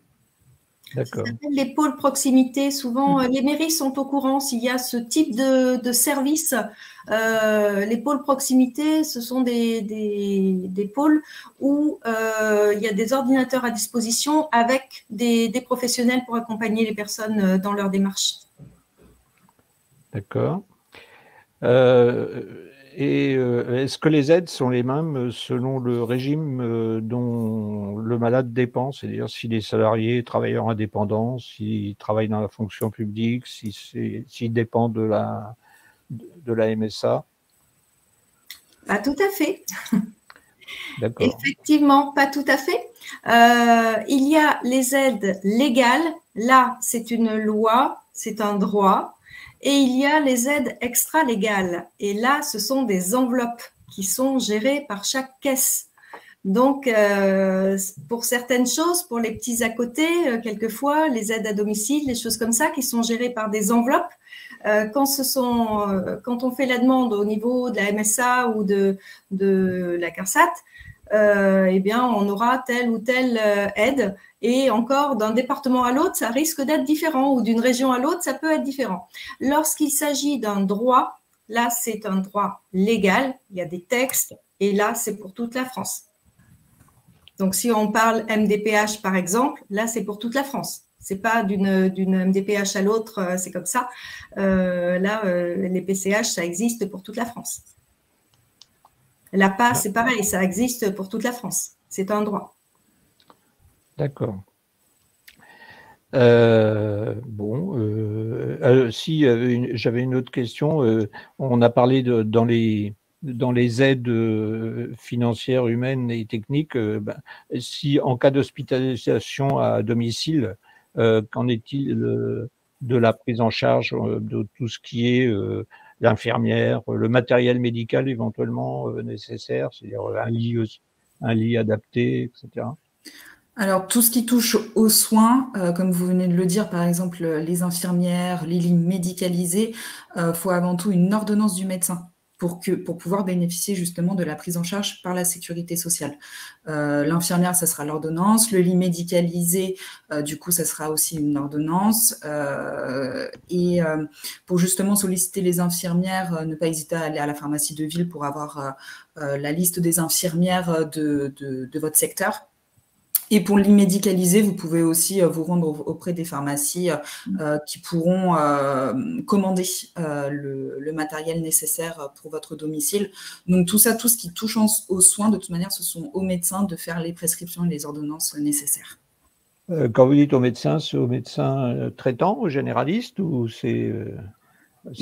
D'accord.
Les pôles proximité, souvent, les mairies sont au courant s'il y a ce type de service. Les pôles proximité, ce sont des pôles où il y a des ordinateurs à disposition avec des professionnels pour accompagner les personnes dans leur démarche.
D'accord. Est-ce que les aides sont les mêmes selon le régime dont le malade dépend? C'est-à-dire s'il est salarié, travailleur indépendant, s'il travaille dans la fonction publique, s'il dépend de la MSA?
Pas tout à fait.
D'accord.
Effectivement, pas tout à fait. Il y a les aides légales. Là, c'est une loi, c'est un droit. Et il y a les aides extra-légales. Et là, ce sont des enveloppes qui sont gérées par chaque caisse. Donc, pour certaines choses, pour les petits à côté, quelquefois, les aides à domicile, les choses comme ça, qui sont gérées par des enveloppes, quand on fait la demande au niveau de la MSA ou de la CARSAT, eh bien, on aura telle ou telle aide. Et encore, d'un département à l'autre, ça risque d'être différent, ou d'une région à l'autre, ça peut être différent. Lorsqu'il s'agit d'un droit, là, c'est un droit légal, il y a des textes, et là, c'est pour toute la France. Donc, si on parle MDPH, par exemple, là, c'est pour toute la France. C'est pas d'une MDPH à l'autre, c'est comme ça. Les PCH, ça existe pour toute la France. L'APA, c'est pareil, ça existe pour toute la France. C'est un droit.
D'accord. Si j'avais une autre question, on a parlé dans les aides financières, humaines et techniques, si en cas d'hospitalisation à domicile, qu'en est-il de la prise en charge de tout ce qui est l'infirmière, le matériel médical éventuellement nécessaire, c'est-à-dire un lit adapté, etc.
Alors, tout ce qui touche aux soins, comme vous venez de le dire, par exemple, les infirmières, les lignes médicalisées, faut avant tout une ordonnance du médecin pour pouvoir bénéficier justement de la prise en charge par la sécurité sociale. L'infirmière, ça sera l'ordonnance. Le lit médicalisé, du coup, ça sera aussi une ordonnance. Pour justement solliciter les infirmières, ne pas hésiter à aller à la pharmacie de ville pour avoir la liste des infirmières de votre secteur. Et pour l'immédicaliser, vous pouvez aussi vous rendre auprès des pharmacies qui pourront commander le matériel nécessaire pour votre domicile. Donc tout ça, tout ce qui touche aux soins, de toute manière, ce sont aux médecins de faire les prescriptions et les ordonnances nécessaires.
Quand vous dites au médecin, c'est au médecin traitant, au généraliste, ou c'est…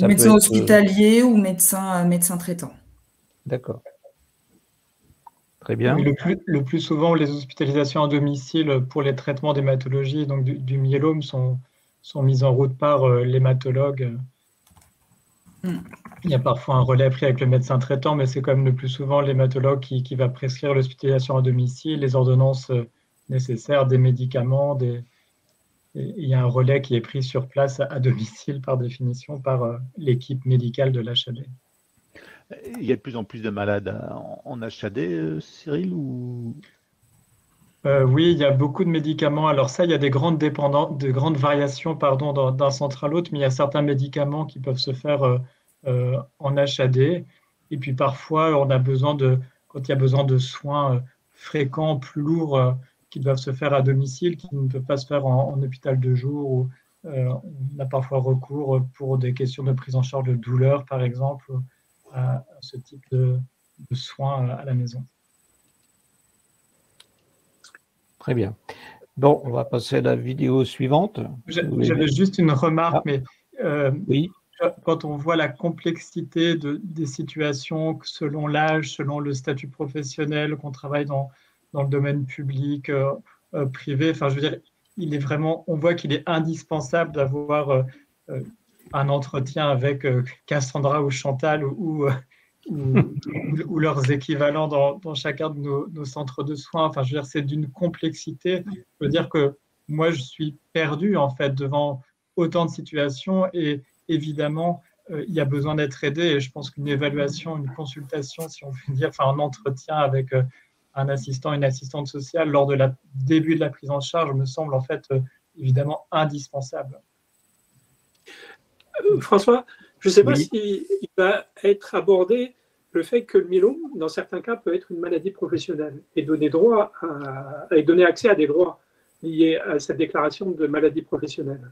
médecin hospitalier ou médecin traitant.
D'accord. Très bien.
Oui, le plus souvent, les hospitalisations à domicile pour les traitements d'hématologie, donc du myélome, sont mises en route par l'hématologue. Il y a parfois un relais pris avec le médecin traitant, mais c'est quand même le plus souvent l'hématologue qui va prescrire l'hospitalisation à domicile, les ordonnances nécessaires, des médicaments. Il y a un relais qui est pris sur place à domicile par définition par l'équipe médicale de l'HAD.
Il y a de plus en plus de malades en HAD, Cyril, ou…
Oui, il y a beaucoup de médicaments. Alors ça, il y a de grandes variations d'un centre à l'autre, mais il y a certains médicaments qui peuvent se faire en HAD. Et puis parfois, quand il y a besoin de soins fréquents, plus lourds, qui doivent se faire à domicile, qui ne peuvent pas se faire en hôpital de jour, où on a parfois recours pour des questions de prise en charge de douleur, par exemple, à ce type de soins à la maison.
Très bien. Bon, on va passer à la vidéo suivante.
J'avais juste une remarque, mais
oui.
Quand on voit la complexité des situations selon l'âge, selon le statut professionnel, qu'on travaille dans le domaine public, privé, enfin, je veux dire, on voit qu'il est indispensable d'avoir un entretien avec Cassandra ou Chantal ou leurs équivalents dans chacun de nos centres de soins. Enfin, je veux dire, c'est d'une complexité. Je veux dire que moi, je suis perdu en fait devant autant de situations et évidemment, il y a besoin d'être aidé et je pense qu'une évaluation, une consultation, si on veut dire, enfin un entretien avec un assistant, une assistante sociale lors de début de la prise en charge me semble en fait évidemment indispensable.
François, je ne sais pas s'il va être abordé le fait que le myélome, dans certains cas, peut être une maladie professionnelle et donner accès à des droits liés à cette déclaration de maladie professionnelle.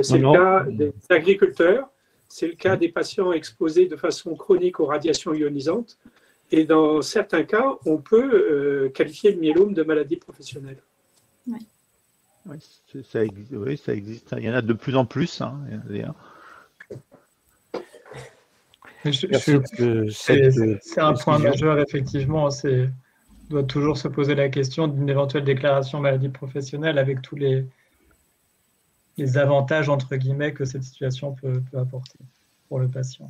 C'est le cas des agriculteurs, c'est le cas des patients exposés de façon chronique aux radiations ionisantes. Et dans certains cas, on peut qualifier le myélome de maladie professionnelle.
Oui, ça existe. Il y en a de plus en plus. Hein.
C'est un point majeur, effectivement. On doit toujours se poser la question d'une éventuelle déclaration maladie professionnelle avec tous les avantages, entre guillemets, que cette situation peut apporter pour le patient.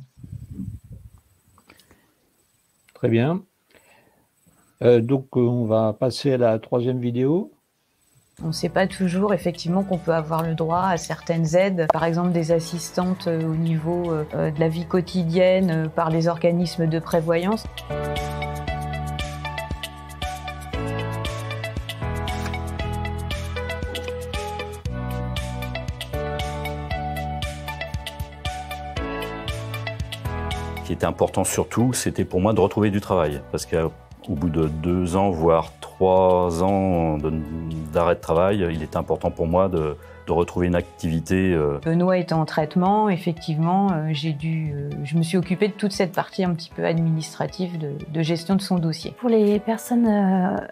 Très bien. Donc, on va passer à la troisième vidéo.
On ne sait pas toujours effectivement qu'on peut avoir le droit à certaines aides, par exemple des assistantes au niveau de la vie quotidienne par les organismes de prévoyance.
Ce qui était important surtout, c'était pour moi de retrouver du travail, parce qu'au bout de 2 ans, voire 3 ans d'arrêt de travail, il était important pour moi de retrouver une activité.
Benoît était en traitement, effectivement, je me suis occupée de toute cette partie un petit peu administrative de gestion de son dossier.
Pour les personnes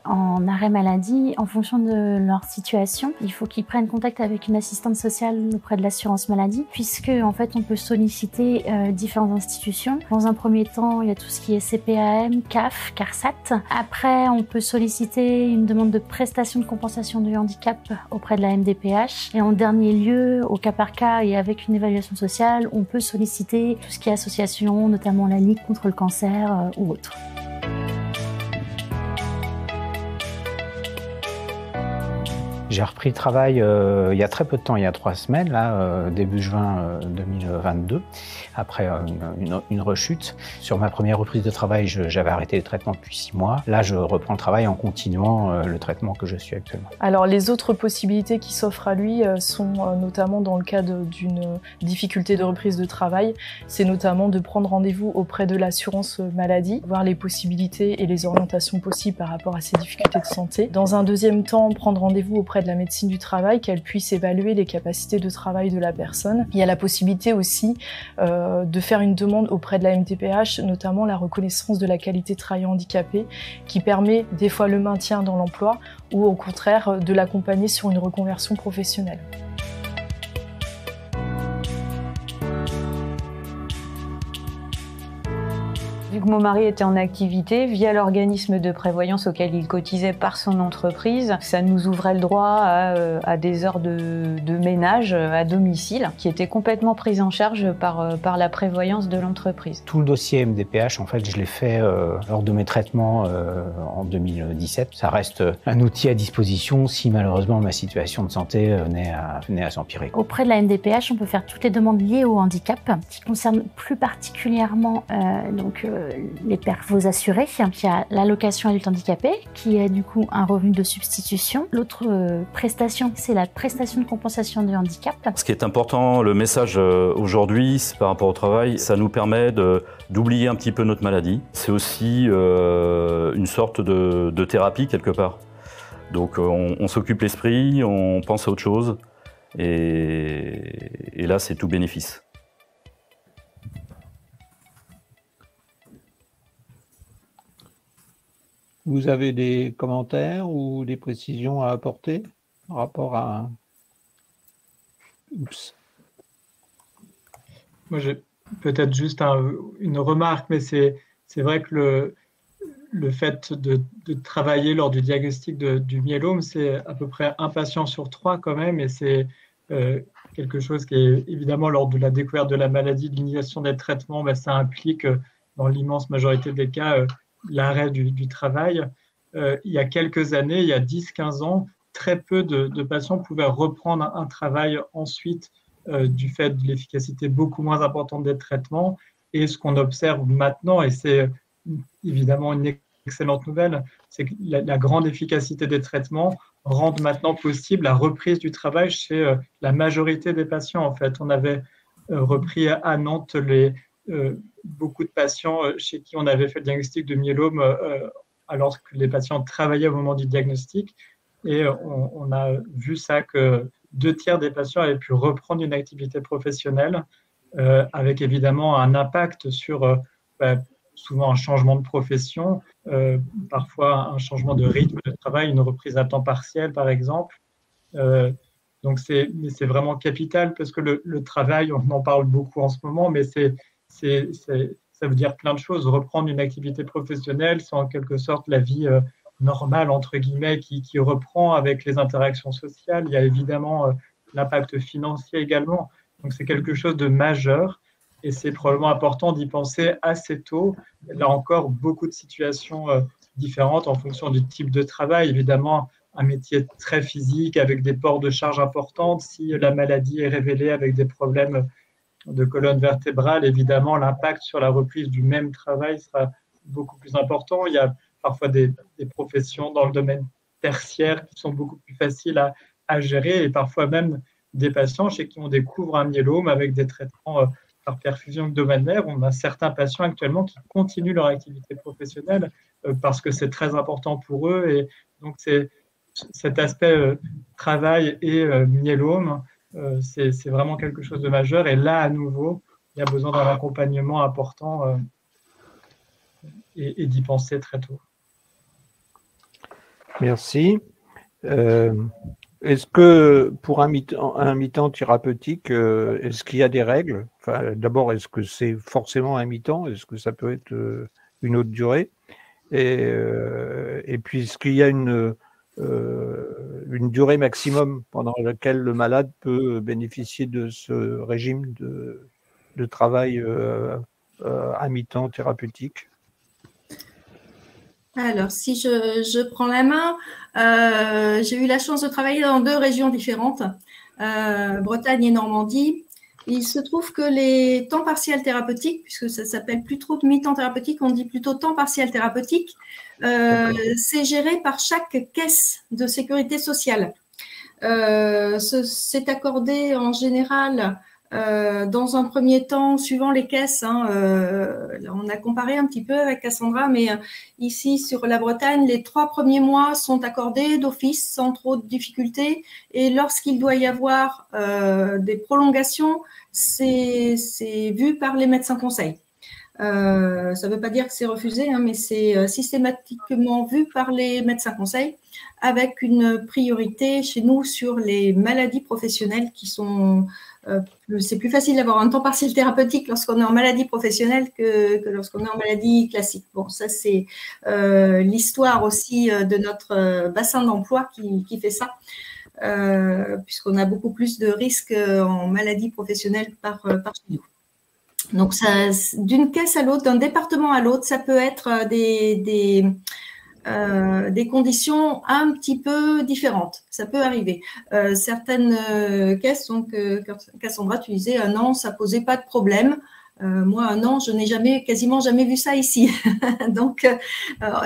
en arrêt maladie, en fonction de leur situation, il faut qu'ils prennent contact avec une assistante sociale auprès de l'assurance maladie, puisque en fait on peut solliciter différentes institutions. Dans un premier temps, il y a tout ce qui est CPAM, CAF, CARSAT. Après, on peut solliciter une demande de prestation de compensation du handicap auprès de la MDPH. Et en dernier lieu, au cas par cas et avec une évaluation sociale, on peut solliciter tout ce qui est association, notamment la Ligue contre le cancer ou autre.
J'ai repris le travail il y a très peu de temps, il y a 3 semaines, là, début juin 2022, après une rechute. Sur ma première reprise de travail, j'avais arrêté le traitement depuis 6 mois. Là, je reprends le travail en continuant le traitement que je suis actuellement.
Alors, les autres possibilités qui s'offrent à lui sont notamment dans le cas d'une difficulté de reprise de travail. C'est notamment de prendre rendez-vous auprès de l'assurance maladie, voir les possibilités et les orientations possibles par rapport à ses difficultés de santé. Dans un deuxième temps, prendre rendez-vous auprès de la médecine du travail, qu'elle puisse évaluer les capacités de travail de la personne. Il y a la possibilité aussi de faire une demande auprès de la MDPH, notamment la reconnaissance de la qualité de travail handicapé, qui permet des fois le maintien dans l'emploi ou au contraire de l'accompagner sur une reconversion professionnelle.
Vu que mon mari était en activité, via l'organisme de prévoyance auquel il cotisait par son entreprise, ça nous ouvrait le droit à des heures de ménage à domicile, qui étaient complètement prises en charge par la prévoyance de l'entreprise.
Tout le dossier MDPH, en fait, je l'ai fait lors de mes traitements en 2017. Ça reste un outil à disposition si malheureusement ma situation de santé venait à s'empirer.
Auprès de la MDPH, on peut faire toutes les demandes liées au handicap, qui concernent plus particulièrement vos assurés. Il y a l'allocation adulte handicapé, qui est du coup un revenu de substitution. L'autre prestation, c'est la prestation de compensation du handicap.
Ce qui est important, le message aujourd'hui, c'est par rapport au travail, ça nous permet d'oublier un petit peu notre maladie. C'est aussi une sorte de thérapie quelque part. Donc on s'occupe l'esprit, on pense à autre chose, et là c'est tout bénéfice.
vous avez des commentaires ou des précisions à apporter par rapport à... Oups.
Moi, j'ai peut-être juste une remarque, mais c'est vrai que le fait de travailler lors du diagnostic du myélome, c'est à peu près un patient sur 3 quand même, et c'est quelque chose qui est évidemment lors de la découverte de la maladie, de l'initiation des traitements, ben, ça implique dans l'immense majorité des cas l'arrêt du travail. Il y a quelques années, il y a 10-15 ans, très peu de patients pouvaient reprendre un travail ensuite du fait de l'efficacité beaucoup moins importante des traitements. Et ce qu'on observe maintenant, et c'est évidemment une excellente nouvelle, c'est que la grande efficacité des traitements rend maintenant possible la reprise du travail chez la majorité des patients. En fait, on avait repris à Nantes beaucoup de patients chez qui on avait fait le diagnostic de myélome alors que les patients travaillaient au moment du diagnostic. Et on a vu ça que 2/3 des patients avaient pu reprendre une activité professionnelle avec évidemment un impact sur souvent un changement de profession, parfois un changement de rythme de travail, une reprise à temps partiel par exemple. Donc c'est vraiment capital parce que le travail, on en parle beaucoup en ce moment, mais ça veut dire plein de choses. Reprendre une activité professionnelle, c'est en quelque sorte la vie normale, entre guillemets, qui reprend avec les interactions sociales. Il y a évidemment l'impact financier également. Donc c'est quelque chose de majeur et c'est probablement important d'y penser assez tôt. Là encore, beaucoup de situations différentes en fonction du type de travail. Évidemment, un métier très physique avec des ports de charge importantes. Si la maladie est révélée avec des problèmes de colonne vertébrale, évidemment, l'impact sur la reprise du même travail sera beaucoup plus important. Il y a parfois des professions dans le domaine tertiaire qui sont beaucoup plus faciles à gérer et parfois même des patients chez qui on découvre un myélome avec des traitements par perfusion hebdomadaire. On a certains patients actuellement qui continuent leur activité professionnelle parce que c'est très important pour eux. Et donc, cet aspect travail et myélome, c'est vraiment quelque chose de majeur. Et là, à nouveau, il y a besoin d'un accompagnement important et d'y penser très tôt.
Merci. Est-ce que pour un mi-temps thérapeutique, est-ce qu'il y a des règles? Enfin, d'abord, est-ce que c'est forcément un mi-temps? Est-ce que ça peut être une autre durée? Et puis, est-ce qu'il y a une durée maximum pendant laquelle le malade peut bénéficier de ce régime de travail à mi-temps thérapeutique?
Alors, si je prends la main, j'ai eu la chance de travailler dans 2 régions différentes, Bretagne et Normandie. Il se trouve que les temps partiels thérapeutiques, puisque ça s'appelle plus trop mi-temps thérapeutique, on dit plutôt temps partiel thérapeutique, c'est géré par chaque caisse de sécurité sociale. C'est accordé en général dans un premier temps, suivant les caisses, on a comparé un petit peu avec Cassandra, mais ici sur la Bretagne, les 3 premiers mois sont accordés d'office sans trop de difficultés. Et lorsqu'il doit y avoir des prolongations, c'est vu par les médecins conseils. Ça ne veut pas dire que c'est refusé, mais c'est systématiquement vu par les médecins conseils avec une priorité chez nous sur les maladies professionnelles qui sont... c'est plus facile d'avoir un temps partiel thérapeutique lorsqu'on est en maladie professionnelle que lorsqu'on est en maladie classique. Bon, ça c'est l'histoire aussi de notre bassin d'emploi qui fait ça, puisqu'on a beaucoup plus de risques en maladie professionnelle par chez nous. Donc, d'une caisse à l'autre, d'un département à l'autre, ça peut être des conditions un petit peu différentes. Ça peut arriver. Certaines caisses, donc Cassandra, tu disais 1 an, ça posait pas de problème. Moi, 1 an, je n'ai quasiment jamais vu ça ici. Donc,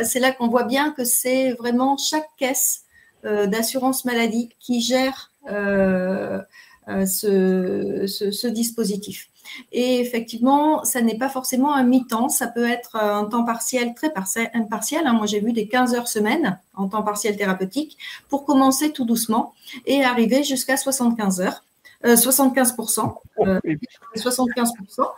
c'est là qu'on voit bien que c'est vraiment chaque caisse d'assurance maladie qui gère ce dispositif. Et effectivement, ça n'est pas forcément un mi-temps, ça peut être un temps partiel, très partiel. Moi, j'ai vu des 15 heures semaine en temps partiel thérapeutique pour commencer tout doucement et arriver jusqu'à 75 heures, 75%, 75%,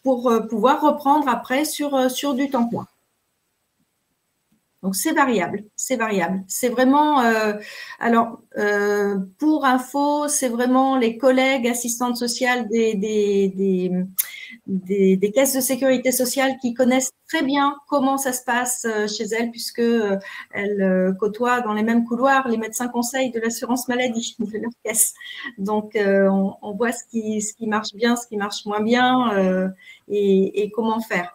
pour pouvoir reprendre après sur du temps plein. Donc, c'est variable, c'est variable. C'est vraiment, pour info, c'est vraiment les collègues assistantes sociales des caisses de sécurité sociale qui connaissent très bien comment ça se passe chez elles, puisque elles côtoient dans les mêmes couloirs les médecins conseils de l'assurance maladie de leur caisse. Donc, on voit ce qui marche bien, ce qui marche moins bien et comment faire.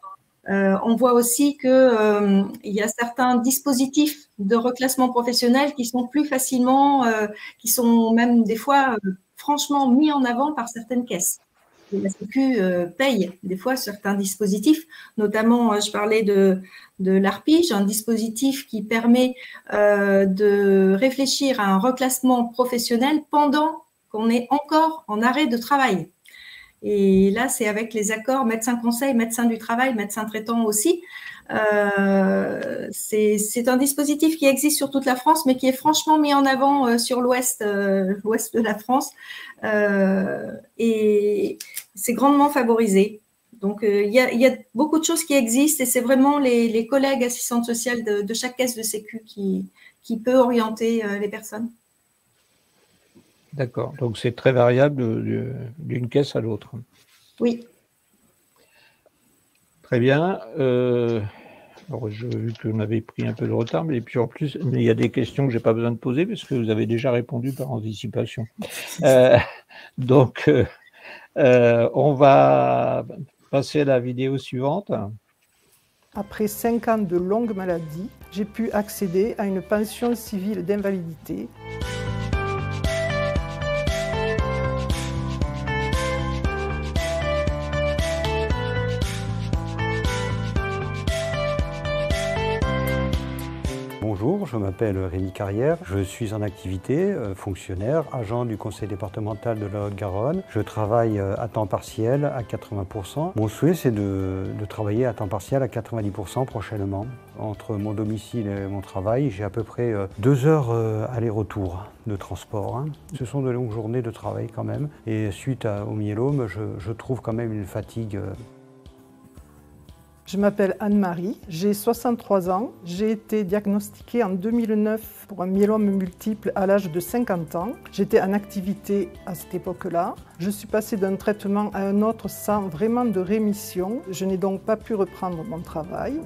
On voit aussi que il y a certains dispositifs de reclassement professionnel qui sont plus facilement, qui sont même des fois franchement mis en avant par certaines caisses. La Sécu paye des fois certains dispositifs, notamment je parlais de l'ARPIGE, un dispositif qui permet de réfléchir à un reclassement professionnel pendant qu'on est encore en arrêt de travail. Et là, c'est avec les accords médecin conseil, médecin du travail, médecin traitant aussi. C'est un dispositif qui existe sur toute la France, mais qui est franchement mis en avant sur l'ouest de la France. Et c'est grandement favorisé. Donc, il y a beaucoup de choses qui existent et c'est vraiment les collègues assistantes sociales de chaque caisse de sécu qui peut orienter les personnes.
D'accord, donc c'est très variable d'une caisse à l'autre.
Oui.
Très bien. Alors, j'ai vu que vous avez pris un peu de retard, mais puis en plus, il y a des questions que je n'ai pas besoin de poser parce que vous avez déjà répondu par anticipation. Donc, on va passer à la vidéo suivante.
Après 5 ans de longue maladie, j'ai pu accéder à une pension civile d'invalidité.
Bonjour, je m'appelle Rémi Carrière, je suis en activité, fonctionnaire, agent du conseil départemental de la Haute-Garonne. Je travaille à temps partiel à 80%. Mon souhait, c'est de travailler à temps partiel à 90% prochainement. Entre mon domicile et mon travail, j'ai à peu près 2 heures aller-retour de transport. Ce sont de longues journées de travail quand même. Et suite au myélome, je trouve quand même une fatigue.
Je m'appelle Anne-Marie, j'ai 63 ans. J'ai été diagnostiquée en 2009 pour un myélome multiple à l'âge de 50 ans. J'étais en activité à cette époque-là. Je suis passée d'un traitement à un autre sans vraiment de rémission. Je n'ai donc pas pu reprendre mon travail.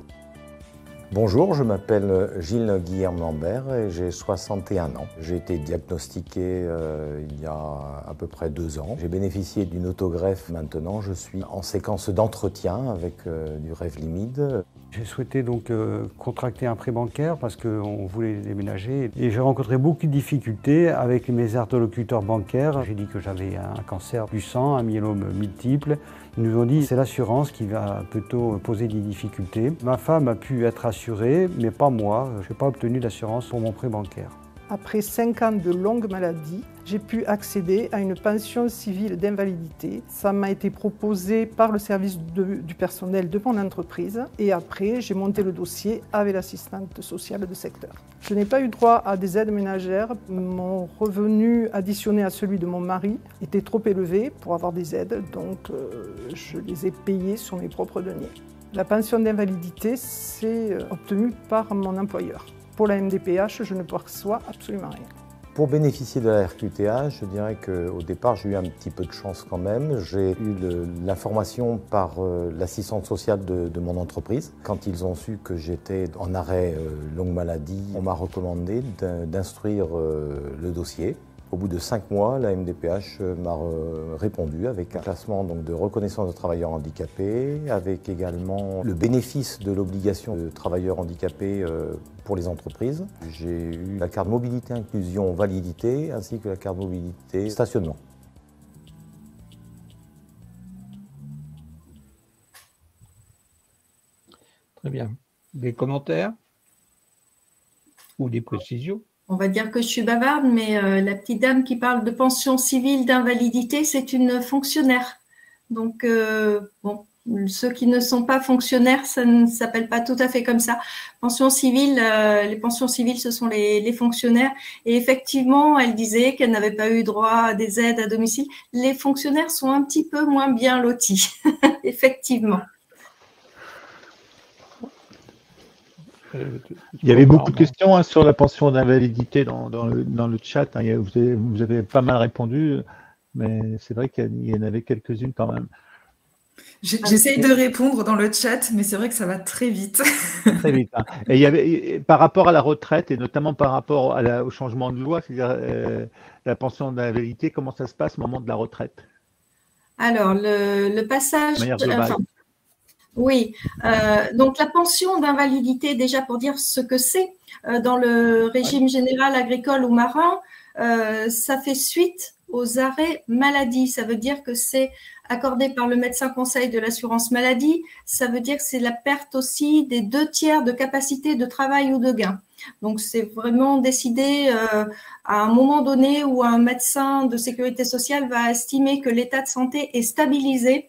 Bonjour, je m'appelle Gilles Guilherme Lambert et j'ai 61 ans. J'ai été diagnostiqué il y a à peu près 2 ans. J'ai bénéficié d'une autogreffe. Maintenant, je suis en séquence d'entretien avec du Revlimid.
J'ai souhaité donc contracter un prêt bancaire parce qu'on voulait déménager et j'ai rencontré beaucoup de difficultés avec mes interlocuteurs bancaires. J'ai dit que j'avais un cancer du sang, un myélome multiple. Ils nous ont dit que c'est l'assurance qui va plutôt poser des difficultés. Ma femme a pu être assurée, mais pas moi. Je n'ai pas obtenu d'assurance pour mon prêt bancaire.
Après 5 ans de longue maladie, j'ai pu accéder à une pension civile d'invalidité. Ça m'a été proposé par le service du personnel de mon entreprise. Et après, j'ai monté le dossier avec l'assistante sociale de secteur. Je n'ai pas eu droit à des aides ménagères. Mon revenu additionné à celui de mon mari était trop élevé pour avoir des aides. Donc, je les ai payés sur mes propres deniers. La pension d'invalidité, c'est obtenu par mon employeur. Pour la MDPH, je ne perçois absolument rien.
Pour bénéficier de la RQTH, je dirais qu'au départ, j'ai eu un petit peu de chance quand même. J'ai eu l'information par l'assistante sociale de mon entreprise. Quand ils ont su que j'étais en arrêt longue maladie, on m'a recommandé d'instruire le dossier. Au bout de 5 mois, la MDPH m'a répondu avec un classement donc, de reconnaissance de travailleurs handicapés, avec également le bénéfice de l'obligation de travailleurs handicapés pour les entreprises. J'ai eu la carte mobilité inclusion validité ainsi que la carte mobilité stationnement.
Très bien. Des commentaires ou des précisions?
On va dire que je suis bavarde, mais la petite dame qui parle de pension civile d'invalidité, c'est une fonctionnaire. Donc, bon, ceux qui ne sont pas fonctionnaires, ça ne s'appelle pas tout à fait comme ça. Pension civile, les pensions civiles, ce sont les fonctionnaires. Et effectivement, elle disait qu'elle n'avait pas eu droit à des aides à domicile. Les fonctionnaires sont un petit peu moins bien lotis, effectivement.
Il y avait beaucoup de questions sur la pension d'invalidité dans le chat. Hein. Vous avez pas mal répondu, mais c'est vrai qu'il y en avait quelques-unes quand même.
J'essaye de répondre dans le chat, mais c'est vrai que ça va très vite.
Très vite. Hein. Et il y avait, par rapport à la retraite et notamment par rapport au changement de loi, c'est-à-dire la pension d'invalidité, comment ça se passe au moment de la retraite?
Alors, le passage… Oui, donc la pension d'invalidité, déjà pour dire ce que c'est, dans le régime général agricole ou marin, ça fait suite aux arrêts maladie. Ça veut dire que c'est accordé par le médecin conseil de l'assurance maladie. Ça veut dire que c'est la perte aussi des 2/3 de capacité de travail ou de gain. Donc, c'est vraiment décidé à un moment donné où un médecin de sécurité sociale va estimer que l'état de santé est stabilisé,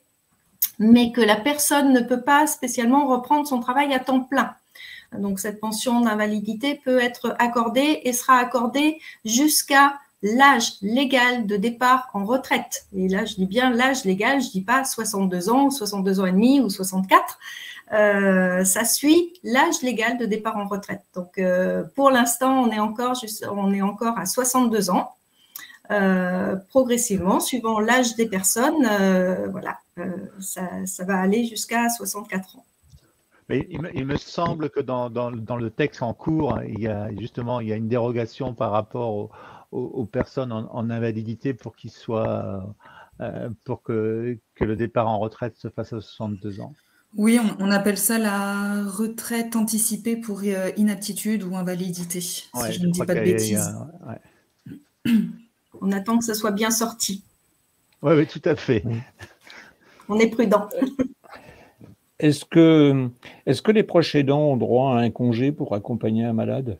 mais que la personne ne peut pas spécialement reprendre son travail à temps plein. Donc, cette pension d'invalidité peut être accordée et sera accordée jusqu'à l'âge légal de départ en retraite. Et là, je dis bien l'âge légal, je ne dis pas 62 ans, 62 ans et demi ou 64. Ça suit l'âge légal de départ en retraite. Donc, pour l'instant, on est encore à 62 ans. Progressivement, suivant l'âge des personnes, voilà, ça va aller jusqu'à 64 ans.
Mais il me semble que dans le texte en cours, il y a une dérogation par rapport aux personnes en invalidité pour qu'ils soient, pour que le départ en retraite se fasse à 62 ans.
Oui, on appelle ça la retraite anticipée pour inaptitude ou invalidité, si je ne dis pas de bêtises.
On attend que ce soit bien sorti.
Oui, tout à fait.
On est prudent.
Est-ce que les proches aidants ont droit à un congé pour accompagner un malade?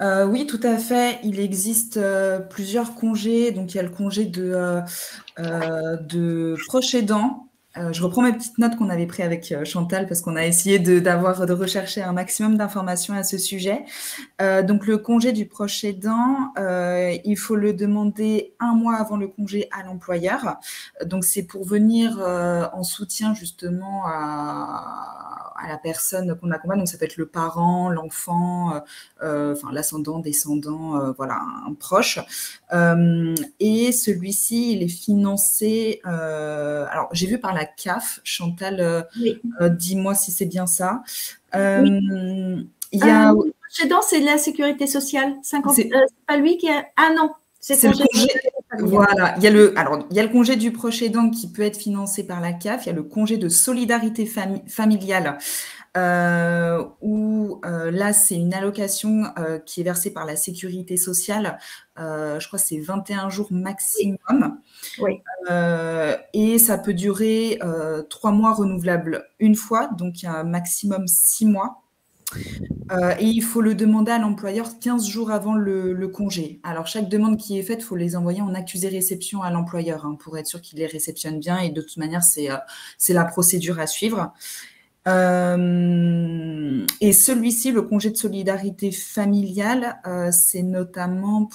Oui, tout à fait. Il existe plusieurs congés. Donc, il y a le congé de proche aidant. Je reprends mes petites notes qu'on avait prises avec Chantal parce qu'on a essayé de rechercher un maximum d'informations à ce sujet. Donc, le congé du proche aidant, il faut le demander 1 mois avant le congé à l'employeur. Donc, c'est pour venir en soutien justement à la personne qu'on accompagne. Donc, ça peut être le parent, l'enfant, l'ascendant, descendant, voilà, un proche. Et celui-ci, il est financé… alors, j'ai vu par la CAF, Chantal,
oui.
Dis-moi si c'est bien ça.
Oui.
Il y a…
proche aidant, c'est de la sécurité sociale. C'est pas lui qui a… Ah non,
c'est le congé. Voilà, il y a le congé du proche aidant qui peut être financé par la CAF, il y a le congé de solidarité familiale où là, c'est une allocation qui est versée par la sécurité sociale. Je crois que c'est 21 jours maximum.
Oui.
Et ça peut durer 3 mois renouvelables une fois, donc il y a un maximum 6 mois. Et il faut le demander à l'employeur 15 jours avant le congé. Alors, chaque demande qui est faite, il faut les envoyer en accusé-réception à l'employeur pour être sûr qu'il les réceptionne bien. Et de toute manière, c'est la procédure à suivre. Et celui-ci, le congé de solidarité familiale, c'est notamment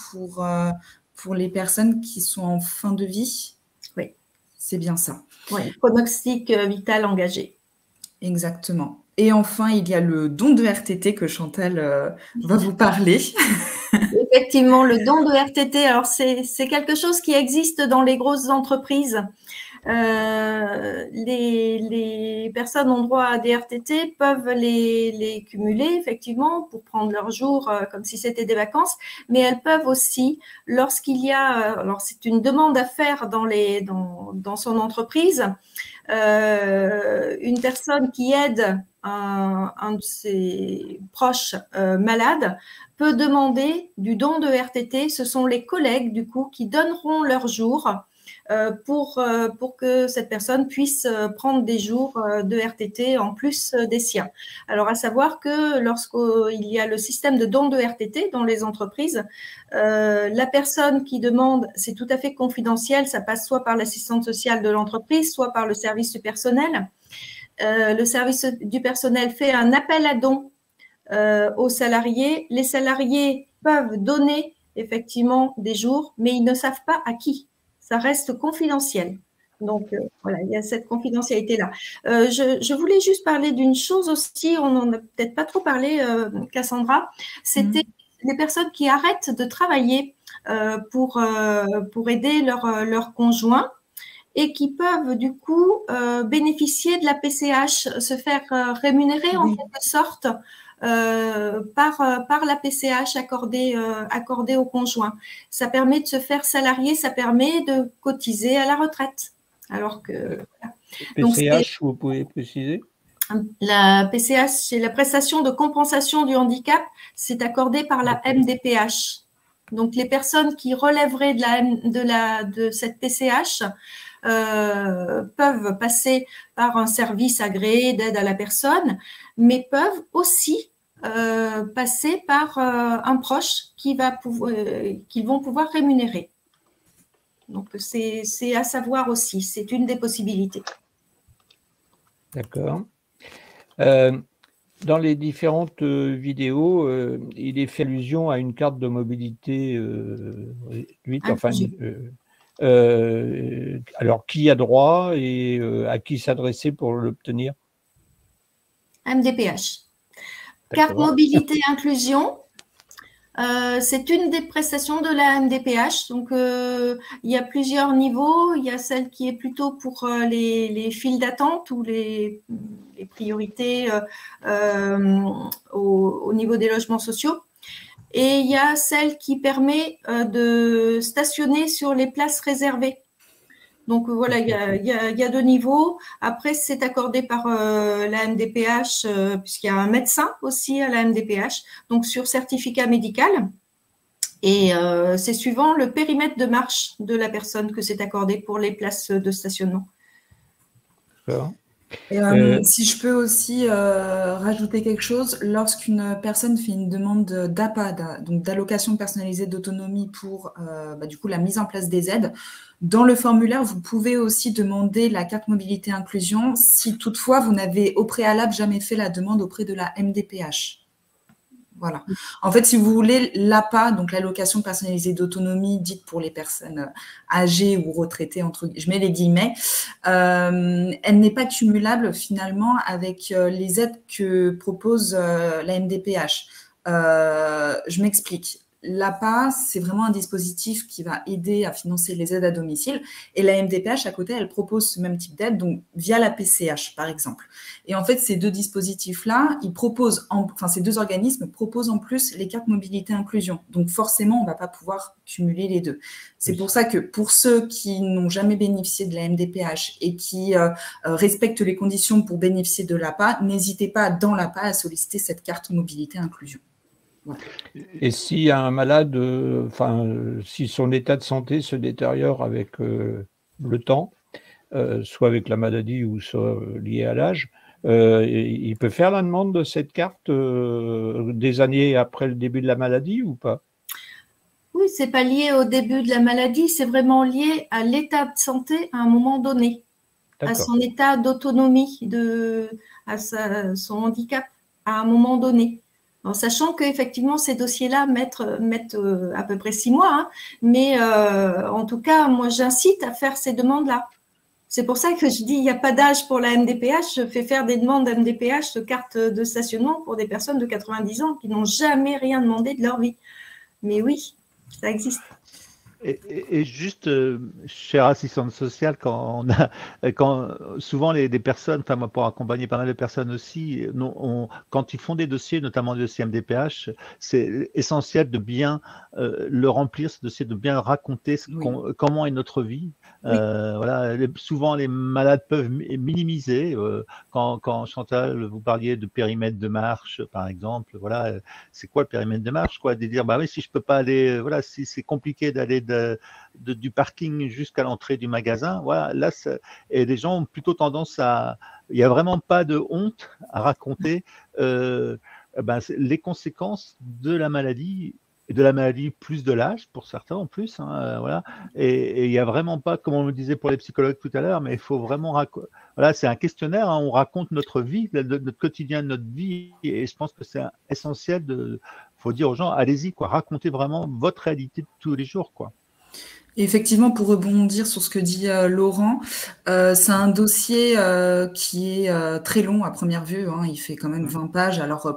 pour les personnes qui sont en fin de vie.
Oui.
C'est bien ça.
Oui, pronostic vital engagé.
Exactement. Et enfin, il y a le don de RTT que Chantal va vous parler.
Effectivement, le don de RTT, alors c'est quelque chose qui existe dans les grosses entreprises. Les personnes ont droit à des RTT, peuvent les cumuler effectivement pour prendre leurs jours comme si c'était des vacances, mais elles peuvent aussi, lorsqu'il y a, alors c'est une demande à faire dans son entreprise, une personne qui aide un de ses proches malades peut demander du don de RTT. Ce sont les collègues du coup qui donneront leurs jours pour que cette personne puisse prendre des jours de RTT en plus des siens. Alors, à savoir que lorsqu'il y a le système de don de RTT dans les entreprises, la personne qui demande, c'est tout à fait confidentiel, ça passe soit par l'assistante sociale de l'entreprise, soit par le service du personnel. Le service du personnel fait un appel à dons aux salariés. Les salariés peuvent donner effectivement des jours, mais ils ne savent pas à qui. Ça reste confidentiel. Donc, voilà, il y a cette confidentialité-là. Je voulais juste parler d'une chose aussi, on n'en a peut-être pas trop parlé, Cassandra, c'était les personnes qui arrêtent de travailler pour aider leur conjoint et qui peuvent du coup bénéficier de la PCH, se faire rémunérer en quelque sorte par la PCH accordée au conjoint. Ça permet de se faire salarier, ça permet de cotiser à la retraite. Alors que voilà.
PCH, vous pouvez préciser?
La PCH, c'est la prestation de compensation du handicap, c'est accordé par la MDPH. Donc les personnes qui relèveraient de cette PCH peuvent passer par un service agréé d'aide à la personne, mais peuvent aussi passer par un proche qu'ils vont pouvoir rémunérer. Donc c'est à savoir aussi, c'est une des possibilités.
D'accord. Dans les différentes vidéos, il est fait allusion à une carte de mobilité réduite. Enfin, alors, qui a droit et à qui s'adresser pour l'obtenir?
MDPH. Carte mobilité inclusion. C'est une des prestations de la MDPH. Donc, il y a plusieurs niveaux. Il y a celle qui est plutôt pour les files d'attente ou les priorités au niveau des logements sociaux. Et il y a celle qui permet de stationner sur les places réservées. Donc, voilà, il y a deux niveaux. Après, c'est accordé par la MDPH, puisqu'il y a un médecin aussi à la MDPH, donc sur certificat médical. Et c'est suivant le périmètre de marche de la personne que c'est accordé pour les places de stationnement.
D'accord.
Et, si je peux aussi rajouter quelque chose, lorsqu'une personne fait une demande d'APA, donc d'allocation personnalisée d'autonomie pour du coup la mise en place des aides, dans le formulaire, vous pouvez aussi demander la carte mobilité inclusion si toutefois vous n'avez au préalable jamais fait la demande auprès de la MDPH. Voilà. En fait, si vous voulez, l'APA, donc l'allocation personnalisée d'autonomie, dite pour les personnes âgées ou retraitées, je mets les guillemets, elle n'est pas cumulable finalement avec les aides que propose la MDPH. Je m'explique. L'APA, c'est vraiment un dispositif qui va aider à financer les aides à domicile. Et la MDPH, à côté, elle propose ce même type d'aide, donc via la PCH, par exemple. Et en fait, ces deux dispositifs-là, ces deux organismes proposent en plus les cartes mobilité inclusion. Donc forcément, on ne va pas pouvoir cumuler les deux. C'est pour ça que pour ceux qui n'ont jamais bénéficié de la MDPH et qui respectent les conditions pour bénéficier de l'APA, n'hésitez pas dans l'APA à solliciter cette carte mobilité inclusion. Voilà.
Et si un malade, si son état de santé se détériore avec le temps, soit avec la maladie ou soit lié à l'âge, il peut faire la demande de cette carte des années après le début de la maladie ou pas?
Oui, c'est pas lié au début de la maladie, c'est vraiment lié à l'état de santé à un moment donné, à son état d'autonomie, à son handicap à un moment donné. En sachant qu'effectivement, ces dossiers-là mettent à peu près 6 mois, hein, mais en tout cas, moi, j'incite à faire ces demandes-là. C'est pour ça que je dis, il n'y a pas d'âge pour la MDPH. Je fais faire des demandes MDPH de carte de stationnement pour des personnes de 90 ans qui n'ont jamais rien demandé de leur vie. Mais oui, ça existe.
Et juste, chère assistante sociale, quand souvent des personnes, enfin moi pour accompagner pas mal de personnes aussi, quand ils font des dossiers, notamment des dossiers MDPH, c'est essentiel de bien le remplir, ce dossier, de bien raconter comment est notre vie. Voilà, souvent les malades peuvent minimiser. Quand Chantal, vous parliez de périmètre de marche, par exemple, voilà, c'est quoi le périmètre de marche, quoi, de dire bah oui, si je peux pas aller, voilà, si c'est compliqué d'aller du parking jusqu'à l'entrée du magasin, voilà, là, et les gens ont plutôt tendance il n'y a vraiment pas de honte à raconter les conséquences de la maladie plus de l'âge pour certains en plus, hein, voilà, et il n'y a vraiment pas, comme on le disait pour les psychologues tout à l'heure, mais il faut vraiment voilà, c'est un questionnaire, hein, on raconte notre vie, notre quotidien, notre vie, et je pense que c'est essentiel faut dire aux gens, allez-y, quoi, racontez vraiment votre réalité de tous les jours, quoi.
Effectivement, pour rebondir sur ce que dit Laurent, c'est un dossier qui est très long à première vue, hein, il fait quand même 20 pages. Alors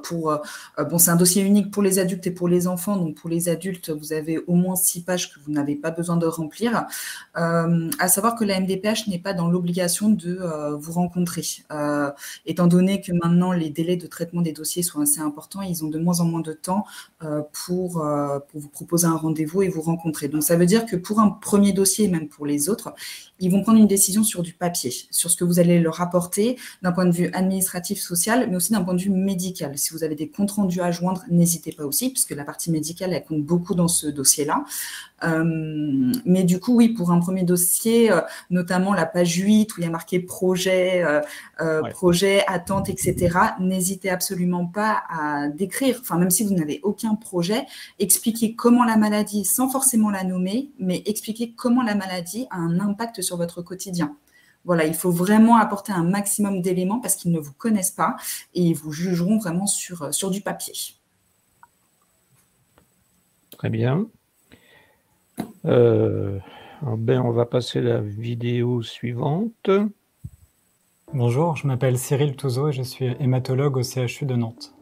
bon, c'est un dossier unique pour les adultes et pour les enfants, donc pour les adultes, vous avez au moins 6 pages que vous n'avez pas besoin de remplir. À savoir que la MDPH n'est pas dans l'obligation de vous rencontrer. Étant donné que maintenant les délais de traitement des dossiers sont assez importants, ils ont de moins en moins de temps pour vous proposer un rendez-vous et vous rencontrer. Donc ça veut dire que pour un premier dossier, même pour les autres, ils vont prendre une décision sur du papier, sur ce que vous allez leur apporter d'un point de vue administratif, social, mais aussi d'un point de vue médical. Si vous avez des comptes rendus à joindre, n'hésitez pas aussi, puisque la partie médicale, elle compte beaucoup dans ce dossier-là. Mais du coup, oui, pour un premier dossier, notamment la page 8, où il y a marqué projet, projet, attente, etc., n'hésitez absolument pas à décrire, enfin, même si vous n'avez aucun projet, expliquez comment la maladie, sans forcément la nommer, mais expliquez comment la maladie a un impact sur votre quotidien. Voilà, il faut vraiment apporter un maximum d'éléments parce qu'ils ne vous connaissent pas et ils vous jugeront vraiment sur du papier.
Très bien. On va passer à la vidéo suivante.
Bonjour, je m'appelle Cyril Touzeau et je suis hématologue au CHU de Nantes.